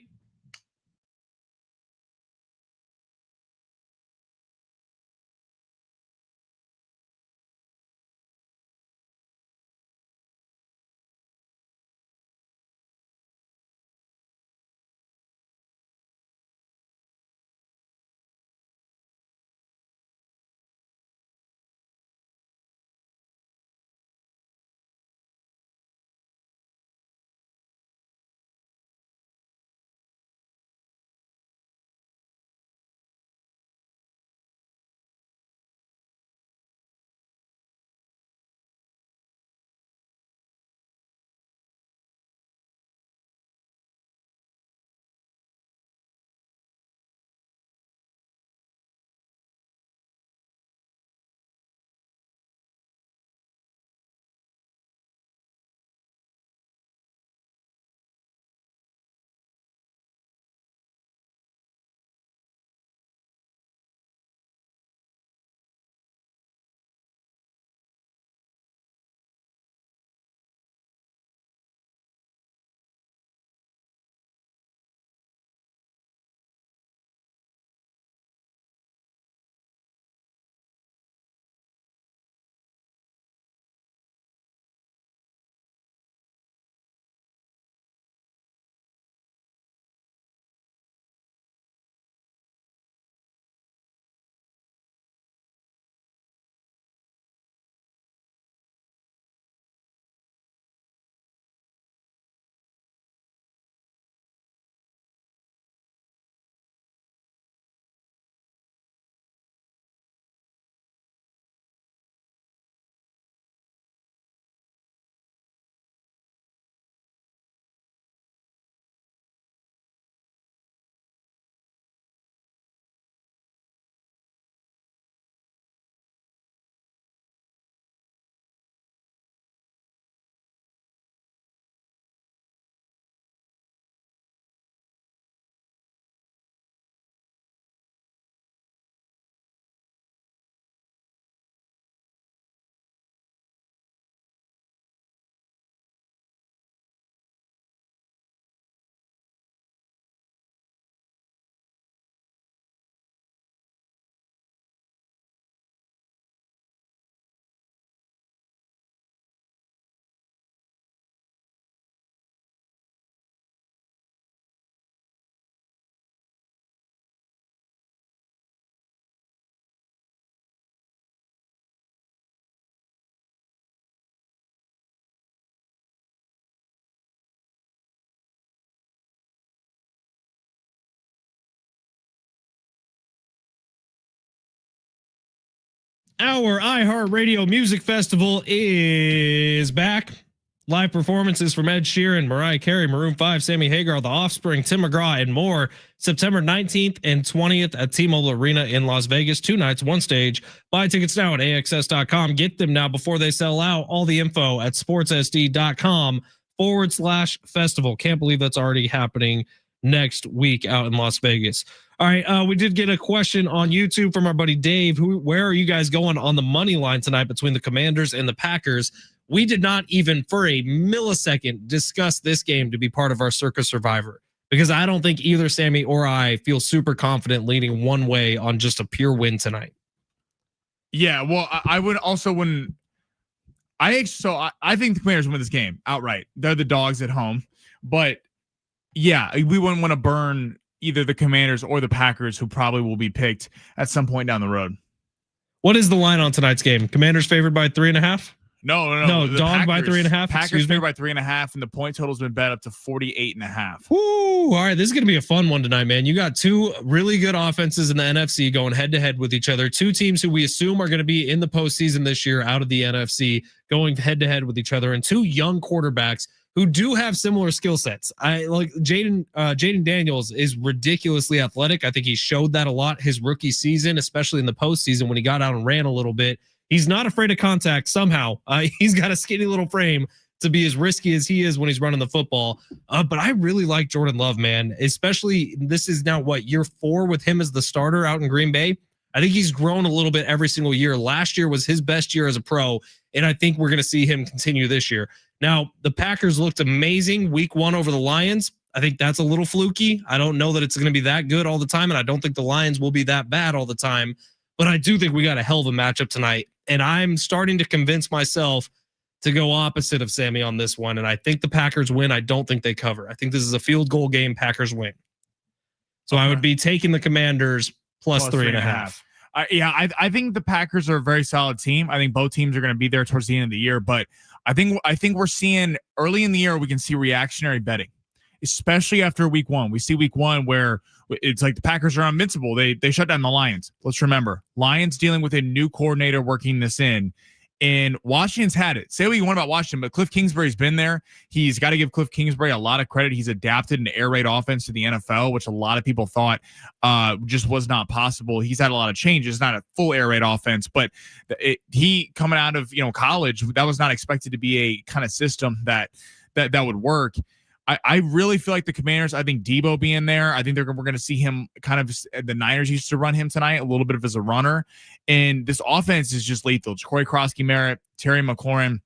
Our iHeartRadio Music Festival is back. Live performances from Ed Sheeran, Mariah Carey, Maroon 5, Sammy Hagar, The Offspring, Tim McGraw, and more. September 19th and 20th at T-Mobile Arena in Las Vegas. 2 nights, 1 stage. Buy tickets now at AXS.com. Get them now before they sell out. All the info at sportssd.com/festival. Can't believe that's already happening next week out in Las Vegas. All right, we did get a question on YouTube from our buddy Dave. Where are you guys going on the money line tonight between the Commanders and the Packers? We did not even for a millisecond discuss this game to be part of our Circa Survivor because I don't think either Sammy or I feel super confident leaning one way on just a pure win tonight. Yeah, well, I would also wouldn't. I think the Commanders win this game outright. They're the dogs at home, but yeah, we wouldn't want to burn either the Commanders or the Packers, who probably will be picked at some point down the road. What is the line on tonight's game? Commanders favored by 3.5? No. The dog by 3.5. Packers favored by 3.5, and the point total's been bet up to 48.5. Woo! All right, this is gonna be a fun one tonight, man. You got two really good offenses in the NFC going head to head with each other. Two teams who we assume are going to be in the postseason this year out of the NFC, going head to head with each other, and two young quarterbacks who do have similar skill sets. I like Jaden Daniels is ridiculously athletic. I think he showed that a lot his rookie season, especially in the postseason when he got out and ran a little bit. He's not afraid of contact somehow. He's got a skinny little frame to be as risky as he is when he's running the football. But I really like Jordan Love, man, especially this is now year 4 with him as the starter out in Green Bay. I think he's grown a little bit every single year. Last year was his best year as a pro, and I think we're going to see him continue this year. Now, the Packers looked amazing week 1 over the Lions. I think that's a little fluky. I don't know that it's going to be that good all the time, and I don't think the Lions will be that bad all the time. But I do think we got a hell of a matchup tonight, and I'm starting to convince myself to go opposite of Sammy on this one, and I think the Packers win. I don't think they cover. I think this is a field goal game. Packers win. So I would be taking the Commanders plus 3.5. I think the Packers are a very solid team. I think both teams are going to be there towards the end of the year, but I think we're seeing early in the year we can see reactionary betting, especially after week 1. We see week 1 where it's like the Packers are invincible. They shut down the Lions. Let's remember, Lions dealing with a new coordinator working this in. And Washington's had it. Say what you want about Washington, but Cliff Kingsbury's been there. He's got to give Cliff Kingsbury a lot of credit. He's adapted an air raid offense to the NFL, which a lot of people thought just was not possible. He's had a lot of changes, not a full air raid offense, but he coming out of college, that was not expected to be a kind of system that would work. I really feel like the Commanders, I think Debo being there, I think we're going to see him kind of, the Niners used to run him tonight a little bit of as a runner. And this offense is just lethal. Corey Krosky-Merritt, Terry McLaurin,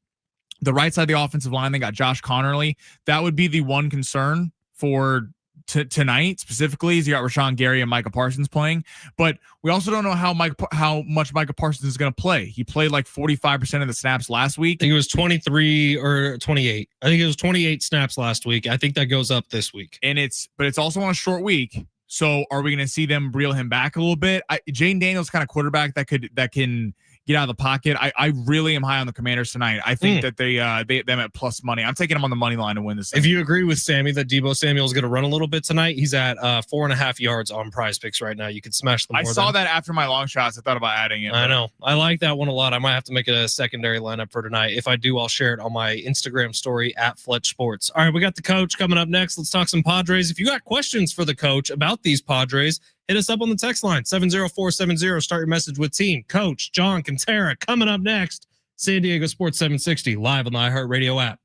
the right side of the offensive line, they got Josh Connerly. That would be the one concern for tonight specifically is you got Rashawn Gary and Micah Parsons playing, but we also don't know how much Micah Parsons is going to play. He played like 45% of the snaps last week. I think it was 23 or 28. I think it was 28 snaps last week. I think that goes up this week. And it's also on a short week. So are we going to see them reel him back a little bit? Jane Daniels kind of quarterback that can get out of the pocket. I really am high on the Commanders tonight. I think that them at plus money. I'm taking them on the money line to win this thing. If you agree with Sammy that Debo Samuel is going to run a little bit tonight, he's at 4.5 yards on Prize Picks right now. You could smash them. I saw that after my long shots. I thought about adding it. I know. I like that one a lot. I might have to make it a secondary lineup for tonight. If I do, I'll share it on my Instagram story at Fletch Sports. All right, we got the coach coming up next. Let's talk some Padres. If you got questions for the coach about these Padres, hit us up on the text line, 70470. Start your message with team. Coach John Kentera coming up next. San Diego Sports 760 live on the iHeartRadio app.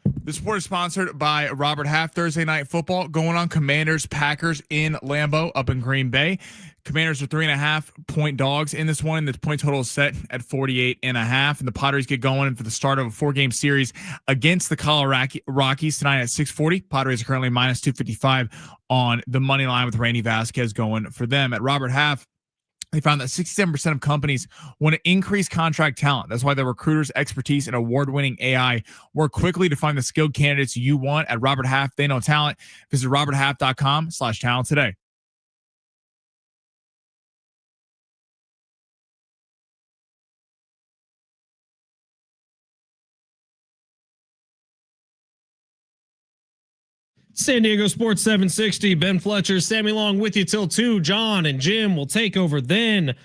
This report is sponsored by Robert Half. Thursday night football going on. Commanders, Packers in Lambeau up in Green Bay. Commanders are 3.5-point dogs in this one. The point total is set at 48.5. And the Padres get going for the start of a 4-game series against the Colorado Rockies tonight at 6:40. Padres are currently minus 255 on the money line with Randy Vasquez going for them. At Robert Half, they found that 67% of companies want to increase contract talent. That's why their recruiters' expertise and award-winning AI work quickly to find the skilled candidates you want. At Robert Half, they know talent. Visit roberthalf.com/talent today. San Diego Sports 760, Ben Fletcher, Sammy Long with you till 2. John and Jim will take over then.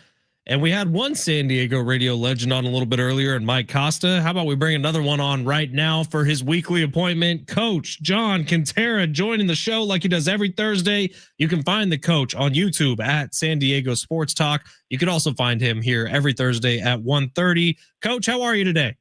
And we had one San Diego radio legend on a little bit earlier, and Mike Costa. How about we bring another one on right now for his weekly appointment? Coach John Kentera joining the show like he does every Thursday. You can find the coach on YouTube at San Diego Sports Talk. You can also find him here every Thursday at 1:30. Coach, how are you today?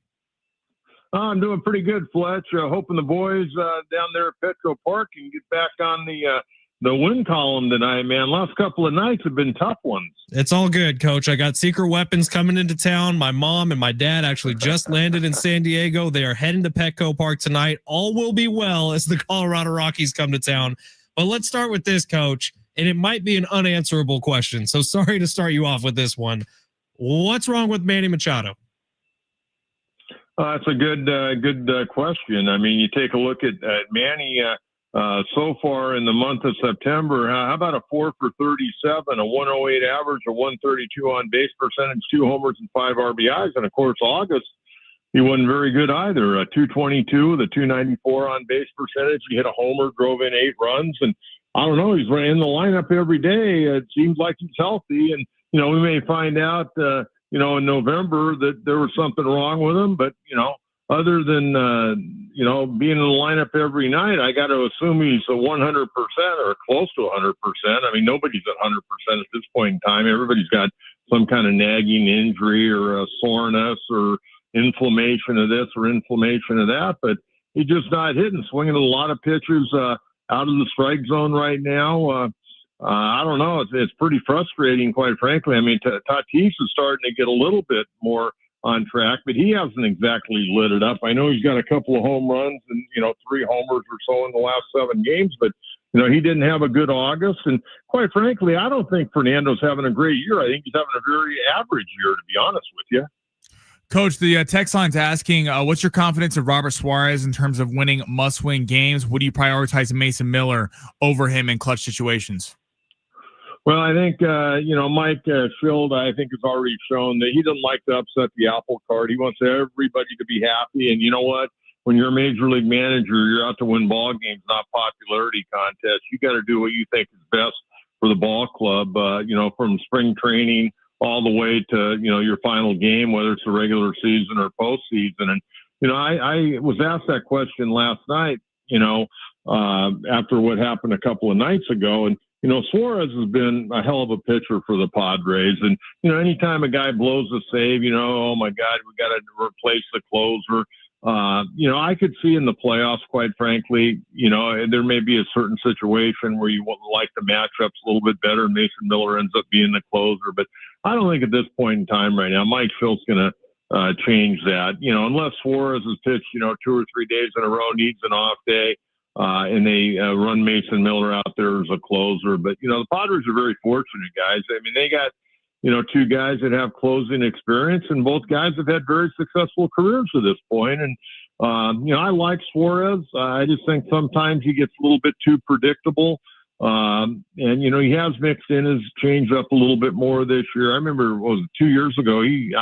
I'm doing pretty good, Fletch. Hoping the boys down there at Petco Park can get back on the win column tonight, man. Last couple of nights have been tough ones. It's all good, Coach. I got secret weapons coming into town. My mom and my dad actually just landed in San Diego. They are heading to Petco Park tonight. All will be well as the Colorado Rockies come to town. But let's start with this, Coach, and it might be an unanswerable question. So sorry to start you off with this one. What's wrong with Manny Machado? It's a good question. I mean, you take a look at Manny so far in the month of September. How about a 4 for 37, a 108 average, a 132 on base percentage, 2 homers and 5 RBIs, and of course August he wasn't very good either. A 222 with a 294 on base percentage. He hit a homer, drove in 8 runs, and I don't know. He's in the lineup every day. It seems like he's healthy, and we may find out. In November that there was something wrong with him. But, other than, being in the lineup every night, I got to assume he's a 100% or close to 100%. I mean, nobody's at 100% at this point in time. Everybody's got some kind of nagging injury or a soreness or inflammation of this or inflammation of that. But he's just not hitting, swinging a lot of pitches out of the strike zone right now. I don't know. It's pretty frustrating, quite frankly. I mean, Tatis is starting to get a little bit more on track, but he hasn't exactly lit it up. I know he's got a couple of home runs and, 3 homers or so in the last 7 games, but, he didn't have a good August. And quite frankly, I don't think Fernando's having a great year. I think he's having a very average year, to be honest with you. Coach, the text line's asking, what's your confidence of Robert Suarez in terms of winning must-win games? Would you prioritize Mason Miller over him in clutch situations? Well, I think, Mike Schild, I think, has already shown that he doesn't like to upset the apple cart. He wants everybody to be happy. And you know what? When you're a major league manager, you're out to win ball games, not popularity contests. You got to do what you think is best for the ball club, from spring training all the way to, your final game, whether it's the regular season or postseason. And, I was asked that question last night, after what happened a couple of nights ago. And, Suarez has been a hell of a pitcher for the Padres. And, anytime a guy blows a save, oh my God, we got to replace the closer. I could see in the playoffs, quite frankly, there may be a certain situation where you want to like the matchups a little bit better. Mason Miller ends up being the closer. But I don't think at this point in time right now, Mike Schild's going to change that, unless Suarez has pitched, 2 or 3 days in a row, needs an off day. And they run Mason Miller out there as a closer. But, the Padres are very fortunate, guys. I mean, they got, 2 guys that have closing experience, and both guys have had very successful careers to this point. And, I like Suarez. I just think sometimes he gets a little bit too predictable. And, he has mixed in his changeup a little bit more this year. I remember, 2 years ago, he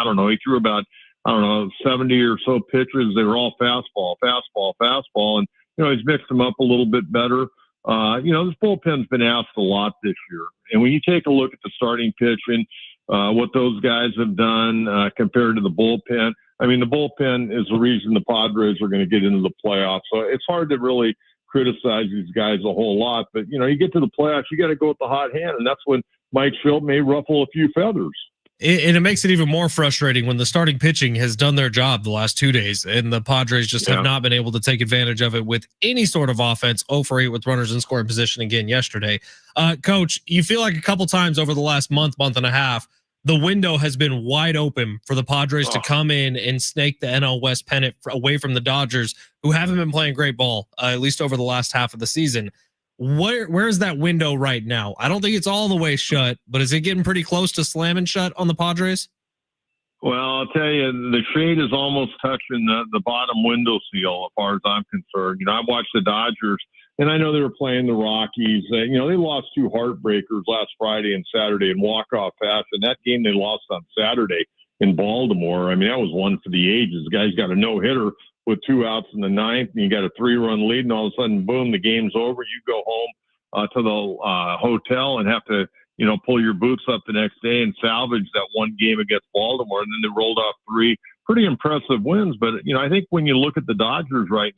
threw about, 70 or so pitches. They were all fastball. And, he's mixed them up a little bit better. This bullpen's been asked a lot this year. And when you take a look at the starting pitching, what those guys have done compared to the bullpen, I mean, the bullpen is the reason the Padres are going to get into the playoffs. So it's hard to really criticize these guys a whole lot. But, you get to the playoffs, you got to go with the hot hand. And that's when Mike Schild may ruffle a few feathers. And it makes it even more frustrating when the starting pitching has done their job the last 2 days, and the Padres just have not been able to take advantage of it with any sort of offense. 0 for 8 with runners in scoring position again yesterday. Coach, you feel like a couple times over the last month and a half, the window has been wide open for the Padres to come in and snake the NL West pennant away from the Dodgers, who haven't been playing great ball, at least over the last half of the season. Where's that window right now? I don't think it's all the way shut, but is it getting pretty close to slamming shut on the Padres? Well, I'll tell you, the shade is almost touching the bottom window seal as far as I'm concerned. I watched the Dodgers, and I know they were playing the Rockies. They lost 2 heartbreakers last Friday and Saturday in walk-off fashion. That game they lost on Saturday in Baltimore, I mean, that was one for the ages. The guy's got a no-hitter with 2 outs in the 9th, and you got a 3-run lead, and all of a sudden, boom, the game's over. You go home to the hotel and have to, pull your boots up the next day and salvage that one game against Baltimore. And then they rolled off 3 pretty impressive wins. But, I think when you look at the Dodgers right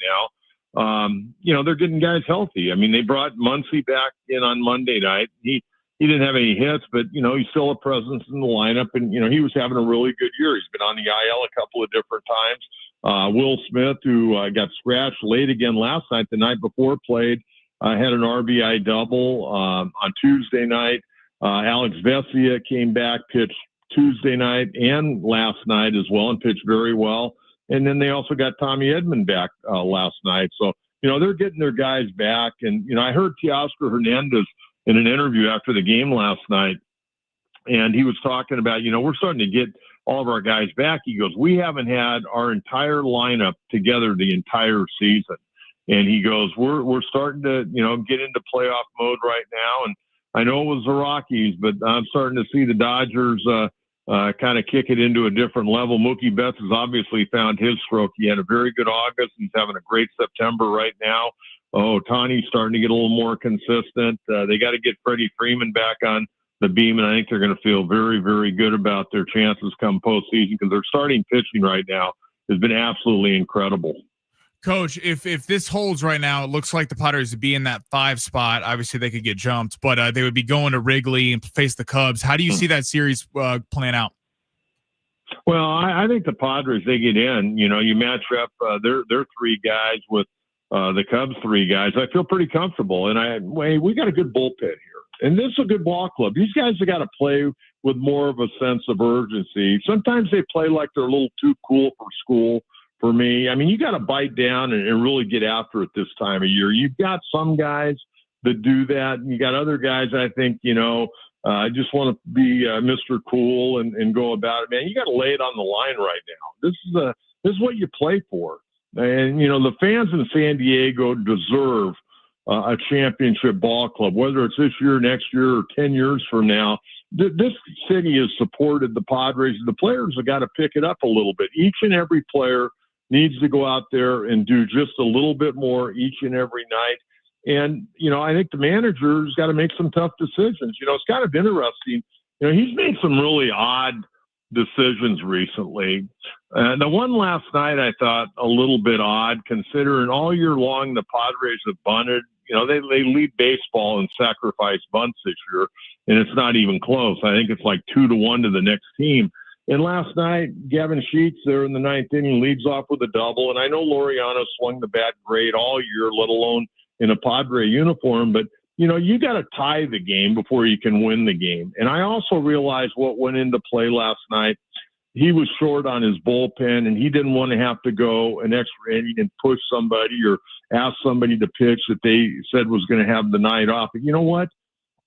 now, they're getting guys healthy. I mean, they brought Muncy back in on Monday night. He didn't have any hits, but, he's still a presence in the lineup. And, he was having a really good year. He's been on the IL a couple of different times. Will Smith, who got scratched late again last night, the night before played, had an RBI double on Tuesday night. Alex Vesia came back, pitched Tuesday night and last night as well, and pitched very well. And then they also got Tommy Edman back last night. So, they're getting their guys back. And, I heard Teoscar Hernandez in an interview after the game last night, and he was talking about, we're starting to get all of our guys back. He goes, we haven't had our entire lineup together the entire season. And he goes, we're starting to, get into playoff mode right now. And I know it was the Rockies, but I'm starting to see the Dodgers kind of kick it into a different level. Mookie Betts has obviously found his stroke. He had a very good August. He's having a great September right now. Tani's starting to get a little more consistent. They got to get Freddie Freeman back on the beam, and I think they're going to feel very, very good about their chances come postseason, because their starting pitching right now has been absolutely incredible. Coach, if this holds right now, it looks like the Padres would be in that 5 spot. Obviously, they could get jumped, but they would be going to Wrigley and face the Cubs. How do you see that series playing out? Well, I think the Padres, they get in. You match up their 3 guys with the Cubs 3 guys. I feel pretty comfortable, and we got a good bullpen here. And this is a good ball club. These guys have got to play with more of a sense of urgency. Sometimes they play like they're a little too cool for school for me. I mean, you got to bite down and really get after it this time of year. You've got some guys that do that, and you got other guys, I think, just want to be Mr. Cool and go about it. Man, you got to lay it on the line right now. This is what you play for. And, the fans in San Diego deserve a championship ball club, whether it's this year, next year, or 10 years from now. This city has supported the Padres. The players have got to pick it up a little bit. Each and every player needs to go out there and do just a little bit more each and every night. And, I think the manager's got to make some tough decisions. It's kind of interesting. He's made some really odd decisions recently. The one last night I thought a little bit odd, considering all year long the Padres have bunted. They lead baseball in sacrifice bunts this year, and it's not even close. I think it's like 2-1 to the next team. And last night, Gavin Sheets there in the 9th inning leads off with a double. And I know Laureano swung the bat great all year, let alone in a Padre uniform. But, you got to tie the game before you can win the game. And I also realized what went into play last night. He was short on his bullpen, and he didn't want to have to go an extra inning and push somebody or ask somebody to pitch that they said was going to have the night off. But you know what?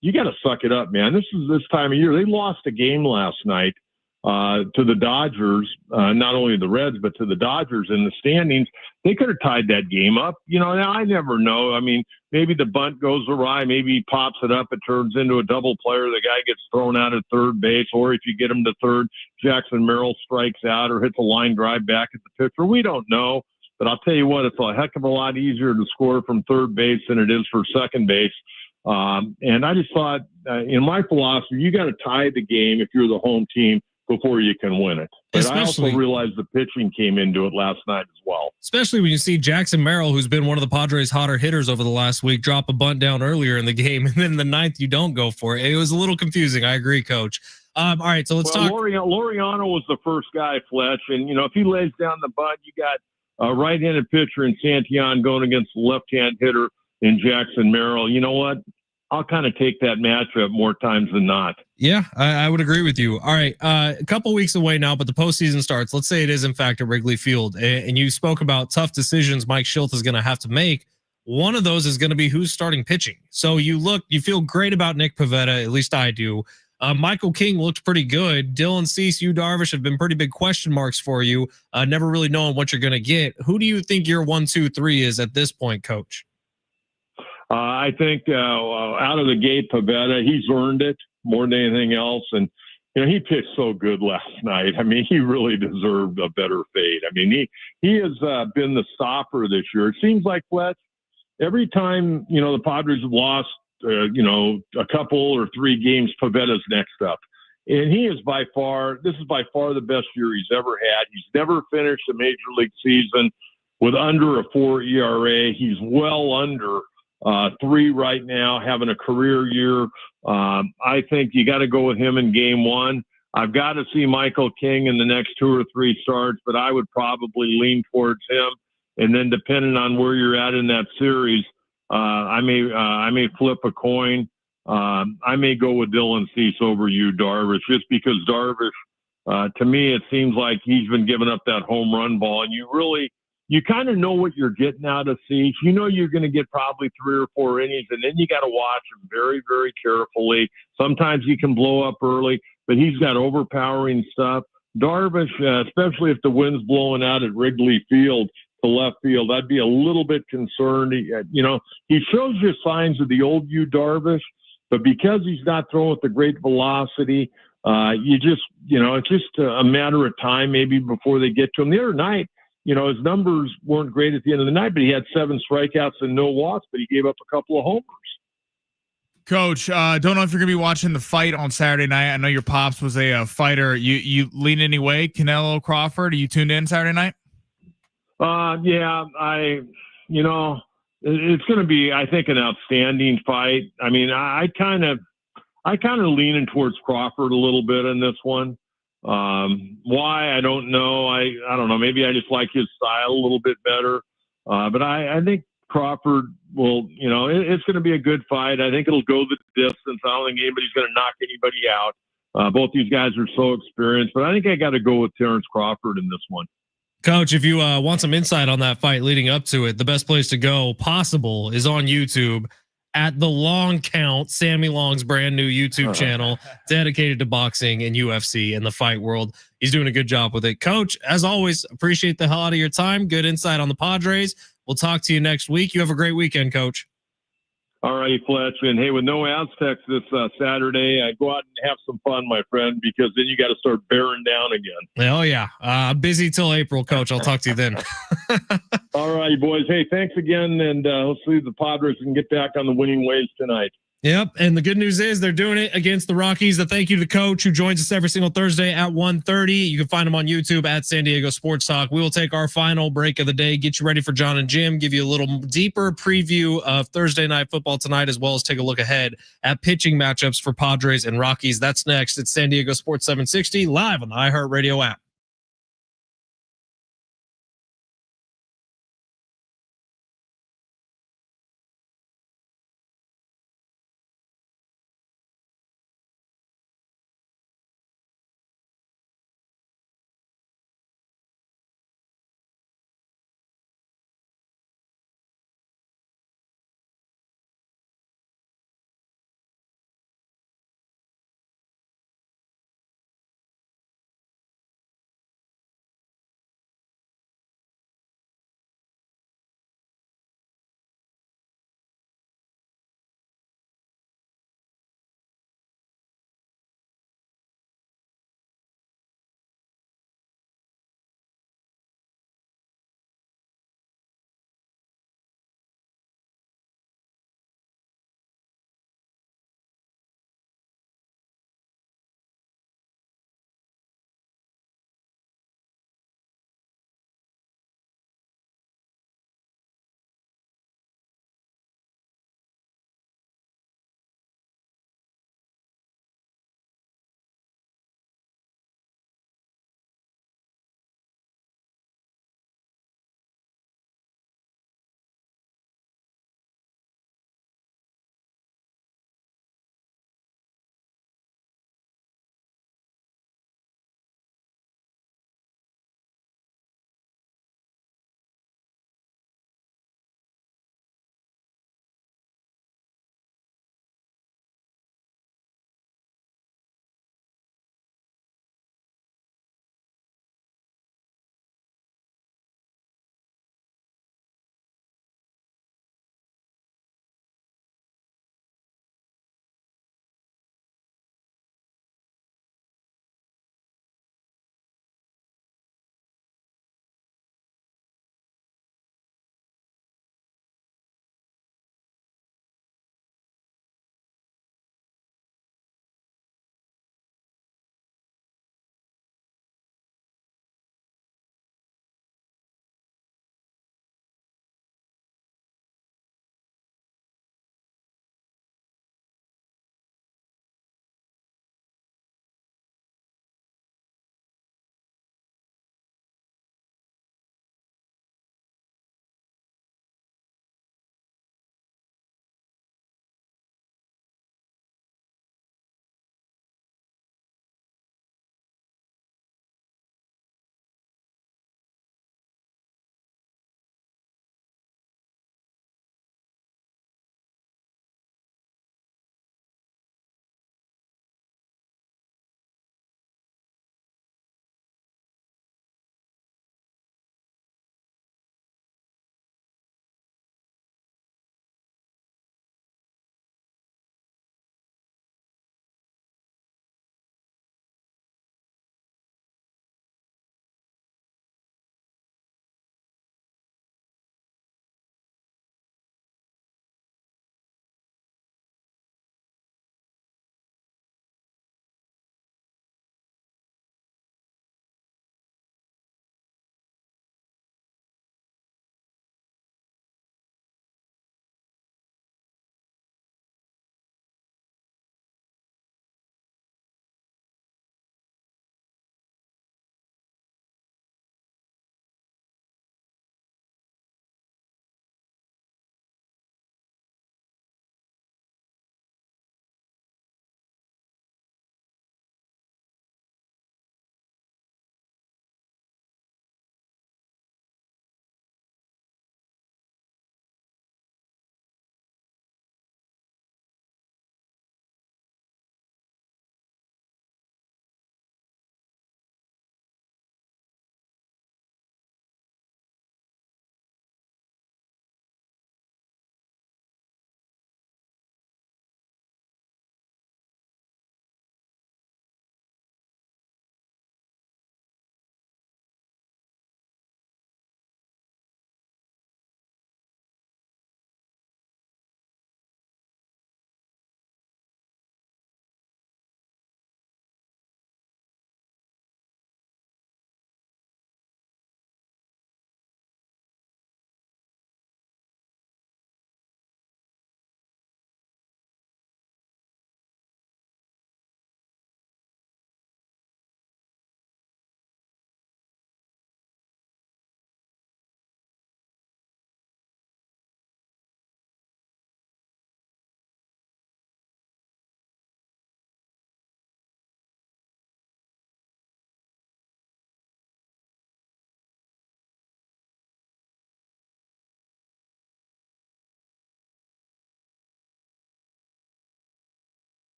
You got to suck it up, man. This is this time of year. They lost a game last night to the Dodgers, not only the Reds, but to the Dodgers in the standings. They could have tied that game up. Now I never know. I mean, maybe the bunt goes awry. Maybe he pops it up. It turns into a double player. The guy gets thrown out at third base. Or if you get him to third, Jackson Merrill strikes out or hits a line drive back at the pitcher. We don't know. But I'll tell you what, it's a heck of a lot easier to score from third base than it is for second base. And I just thought, in my philosophy, you got to tie the game if you're the home team before you can win it. But I also realized the pitching came into it last night as well. Especially when you see Jackson Merrill, who's been one of the Padres' hotter hitters over the last week, drop a bunt down earlier in the game, and then the 9th you don't go for it. It was a little confusing. I agree, Coach. All right, so let's talk. Laureano was the first guy, Fletch, and if he lays down the bunt, you got a right-handed pitcher in Santillan going against the left-hand hitter in Jackson Merrill. You know what? I'll kind of take that matchup more times than not. Yeah, I would agree with you. All right, a couple weeks away now, but the postseason starts. Let's say it is in fact at Wrigley Field, and you spoke about tough decisions Mike Shildt is going to have to make. One of those is going to be who's starting pitching. So you feel great about Nick Pivetta, at least I do. Michael King looked pretty good. Dylan Cease, Yu Darvish have been pretty big question marks for you. Never really knowing what you're going to get. Who do you think your 1, 2, 3 is at this point, Coach? I think out of the gate, Pivetta, he's earned it more than anything else. And, he pitched so good last night. I mean, he really deserved a better fate. I mean, he has been the stopper this year. It seems like, Fletch, every time, the Padres have lost, a couple or 3 games, Pivetta's next up. And this is by far the best year he's ever had. He's never finished a major league season with under a 4 ERA. He's well under 3 right now, having a career year. I think you got to go with him in game 1. I've got to see Michael King in the next 2 or 3 starts, but I would probably lean towards him. And then depending on where you're at in that series, I may flip a coin. I may go with Dylan Cease over Yu Darvish, just because Darvish, to me, it seems like he's been giving up that home run ball, and you kind of know what you're getting out of Cease. You're going to get probably 3 or 4 innings, and then you got to watch him very, very carefully. Sometimes he can blow up early, but he's got overpowering stuff. Darvish, especially if the wind's blowing out at Wrigley Field to left field, I'd be a little bit concerned. He shows you signs of the old Yu Darvish, but because he's not throwing with the great velocity, it's just a matter of time maybe before they get to him. The other night, his numbers weren't great at the end of the night, but he had 7 strikeouts and no walks, but he gave up a couple of homers. Coach, don't know if you're going to be watching the fight on Saturday night. I know your pops was a fighter. You lean any way? Canelo Crawford, are you tuned in Saturday night? Yeah, it's going to be, I think, an outstanding fight. I mean, I kind of leaning towards Crawford a little bit in this one. Why? I don't know. I don't know. Maybe I just like his style a little bit better. But I think Crawford will, it's going to be a good fight. I think it'll go the distance. I don't think anybody's going to knock anybody out. Both these guys are so experienced, but I think I got to go with Terrence Crawford in this one. Coach, if you want some insight on that fight leading up to it, the best place to go possible is on YouTube at The Long Count, Sammy Long's brand new YouTube channel dedicated to boxing and UFC and the fight world. He's doing a good job with it. Coach, as always, appreciate the hell out of your time. Good insight on the Padres. We'll talk to you next week. You have a great weekend, Coach. All right, Fletch. And hey, with no Aztecs this Saturday, go out and have some fun, my friend, because then you got to start bearing down again. Oh, yeah. I'm busy till April, Coach. I'll talk to you then. All right, boys. Hey, thanks again. And hopefully the Padres can get back on the winning ways tonight. Yep. And the good news is they're doing it against the Rockies. A thank you to Coach, who joins us every single Thursday at 1:30. You can find him on YouTube at San Diego Sports Talk. We will take our final break of the day, get you ready for John and Jim, give you a little deeper preview of Thursday night football tonight, as well as take a look ahead at pitching matchups for Padres and Rockies. That's next. It's San Diego Sports 760 live on the iHeartRadio app.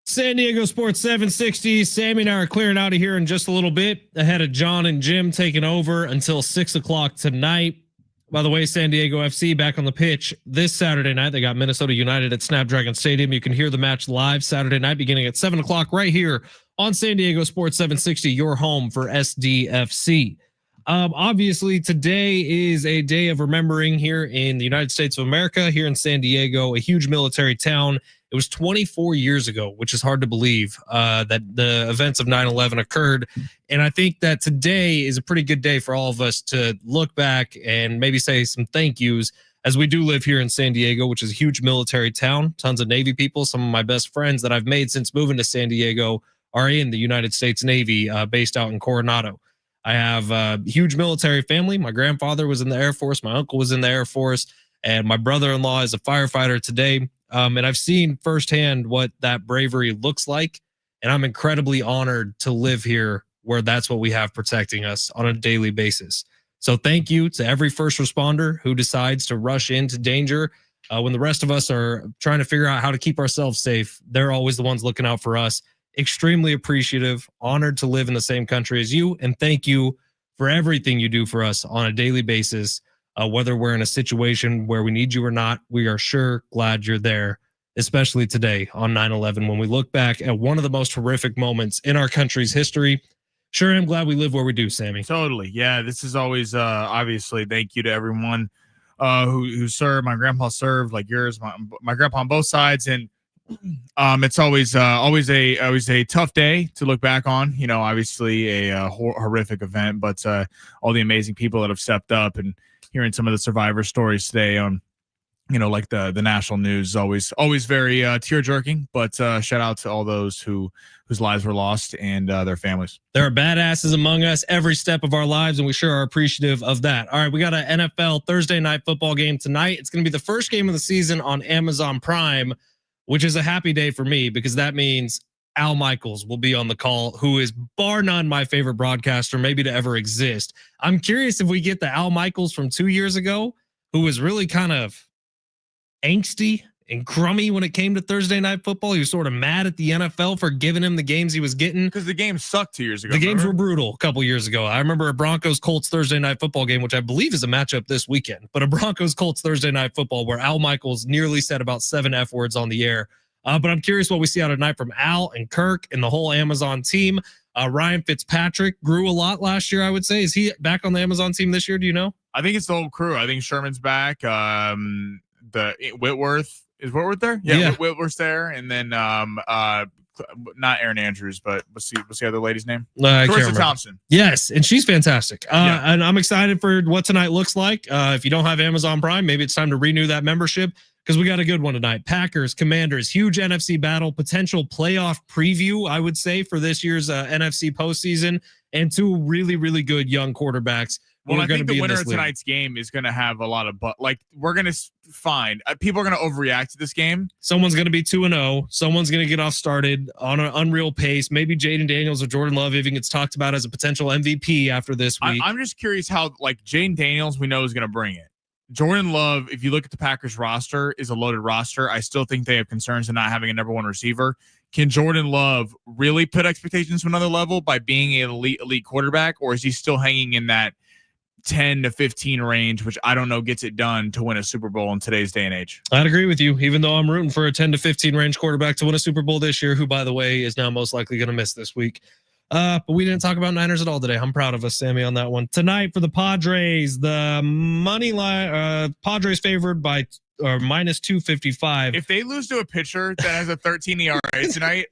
San Diego Sports 760. Sammy and I are clearing out of here in just a little bit ahead of John and Jim taking over until 6 o'clock tonight. By the way, San Diego FC back on the pitch this Saturday night. They got Minnesota United at Snapdragon Stadium. You can hear the match live Saturday night beginning at 7 o'clock right here on San Diego Sports 760, your home for SDFC. Obviously, today is a day of remembering here in the United States of America, here in San Diego, a huge military town. It was 24 years ago, which is hard to believe that the events of 9/11 occurred. And I think that today is a pretty good day for all of us to look back and maybe say some thank yous, as we do live here in San Diego, which is a huge military town. Tons of Navy people. Some of my best friends that I've made since moving to San Diego are in the United States Navy, based out in Coronado. I have a huge military family. My grandfather was in the Air Force. My uncle was in the Air Force. And my brother-in-law is a firefighter today. And I've seen firsthand what that bravery looks like. And I'm incredibly honored to live here where that's what we have protecting us on a daily basis. So thank you to every first responder who decides to rush into danger. When the rest of us are trying to figure out how to keep ourselves safe, they're always the ones looking out for us. Extremely appreciative, honored to live in the same country as you. And thank you for everything you do for us on a daily basis. Whether we're in a situation where we need you or not, we are sure glad you're there, especially today on 9/11, when we look back at one of the most horrific moments in our country's history. Sure am glad we live where we do, Sammy. Totally. Yeah, this is always obviously thank you to everyone who served. My grandpa served like yours, my grandpa on both sides. And it's always a tough day to look back on, you know, obviously a horrific event, but all the amazing people that have stepped up, and hearing some of the survivor stories today on, you know, like the national news is always very tear-jerking, but shout out to all those whose lives were lost and their families. There are badasses among us every step of our lives, and we sure are appreciative of that. All right, we got an NFL Thursday night football game tonight. It's going to be the first game of the season on Amazon Prime, which is a happy day for me because that means Al Michaels will be on the call, who is bar none my favorite broadcaster maybe to ever exist. I'm curious if we get the Al Michaels from 2 years ago, who was really kind of angsty and crummy when it came to Thursday night football. He was sort of mad at the NFL for giving him the games he was getting. Because the games sucked 2 years ago. The games were brutal a couple years ago. I remember a Broncos-Colts Thursday night football game, which I believe is a matchup this weekend, but a Broncos-Colts Thursday night football where Al Michaels nearly said about 7 F words on the air. But I'm curious what we see out tonight from Al and Kirk and the whole Amazon team. Ryan Fitzpatrick grew a lot last year, I would say. Is he back on the Amazon team this year? Do you know? I think it's the whole crew. I think Sherman's back. The Whitworth. Is Whitworth there? Yeah. Whitworth's there. And then not Aaron Andrews, but what's the other lady's name? Carissa Thompson. Yes, and she's fantastic. And I'm excited for what tonight looks like. If you don't have Amazon Prime, maybe it's time to renew that membership, because we got a good one tonight. Packers, Commanders, huge NFC battle, potential playoff preview, I would say, for this year's NFC postseason, and two really, really good young quarterbacks. Well, I think the winner of tonight's game is going to have a lot of, we're going to find people are going to overreact to this game. Someone's going to be 2-0. Someone's going to get off started on an unreal pace. Maybe Jaden Daniels or Jordan Love even gets talked about as a potential MVP after this week. I'm just curious how, Jaden Daniels, we know is going to bring it. Jordan Love, if you look at the Packers roster, is a loaded roster. I still think they have concerns in not having a number one receiver. Can Jordan Love really put expectations to another level by being an elite quarterback, or is he still hanging in that 10 to 15 range, which I don't know gets it done to win a Super Bowl in today's day and age? I'd agree with you, even though I'm rooting for a 10 to 15 range quarterback to win a Super Bowl this year, who, by the way, is now most likely going to miss this week. But we didn't talk about Niners at all today. I'm proud of us, Sammy, on that one. Tonight for the Padres, the money line, Padres favored by minus 255. If they lose to a pitcher that has a 13 ERA tonight,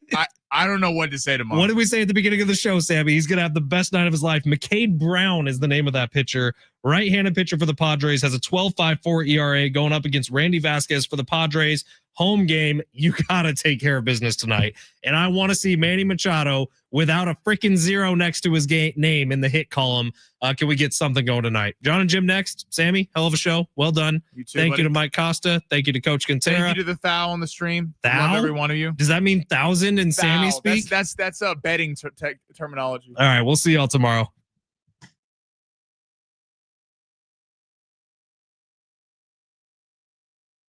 I don't know what to say tomorrow. What did we say at the beginning of the show, Sammy? He's going to have the best night of his life. McCade Brown is the name of that pitcher. Right-handed pitcher for the Padres, has a 12.54 ERA going up against Randy Vasquez for the Padres. Home game, you got to take care of business tonight. And I want to see Manny Machado without a freaking zero next to his name in the hit column. Can we get something going tonight? John and Jim next. Sammy, hell of a show. Well done. You too, Thank buddy. you to Mike Costa. Thank you to Coach Kentera. Thank you to the Thou on the stream. Thou? Love every one of you. Does that mean 1,000 in Sammy speak? That's betting terminology. All right, we'll see y'all tomorrow.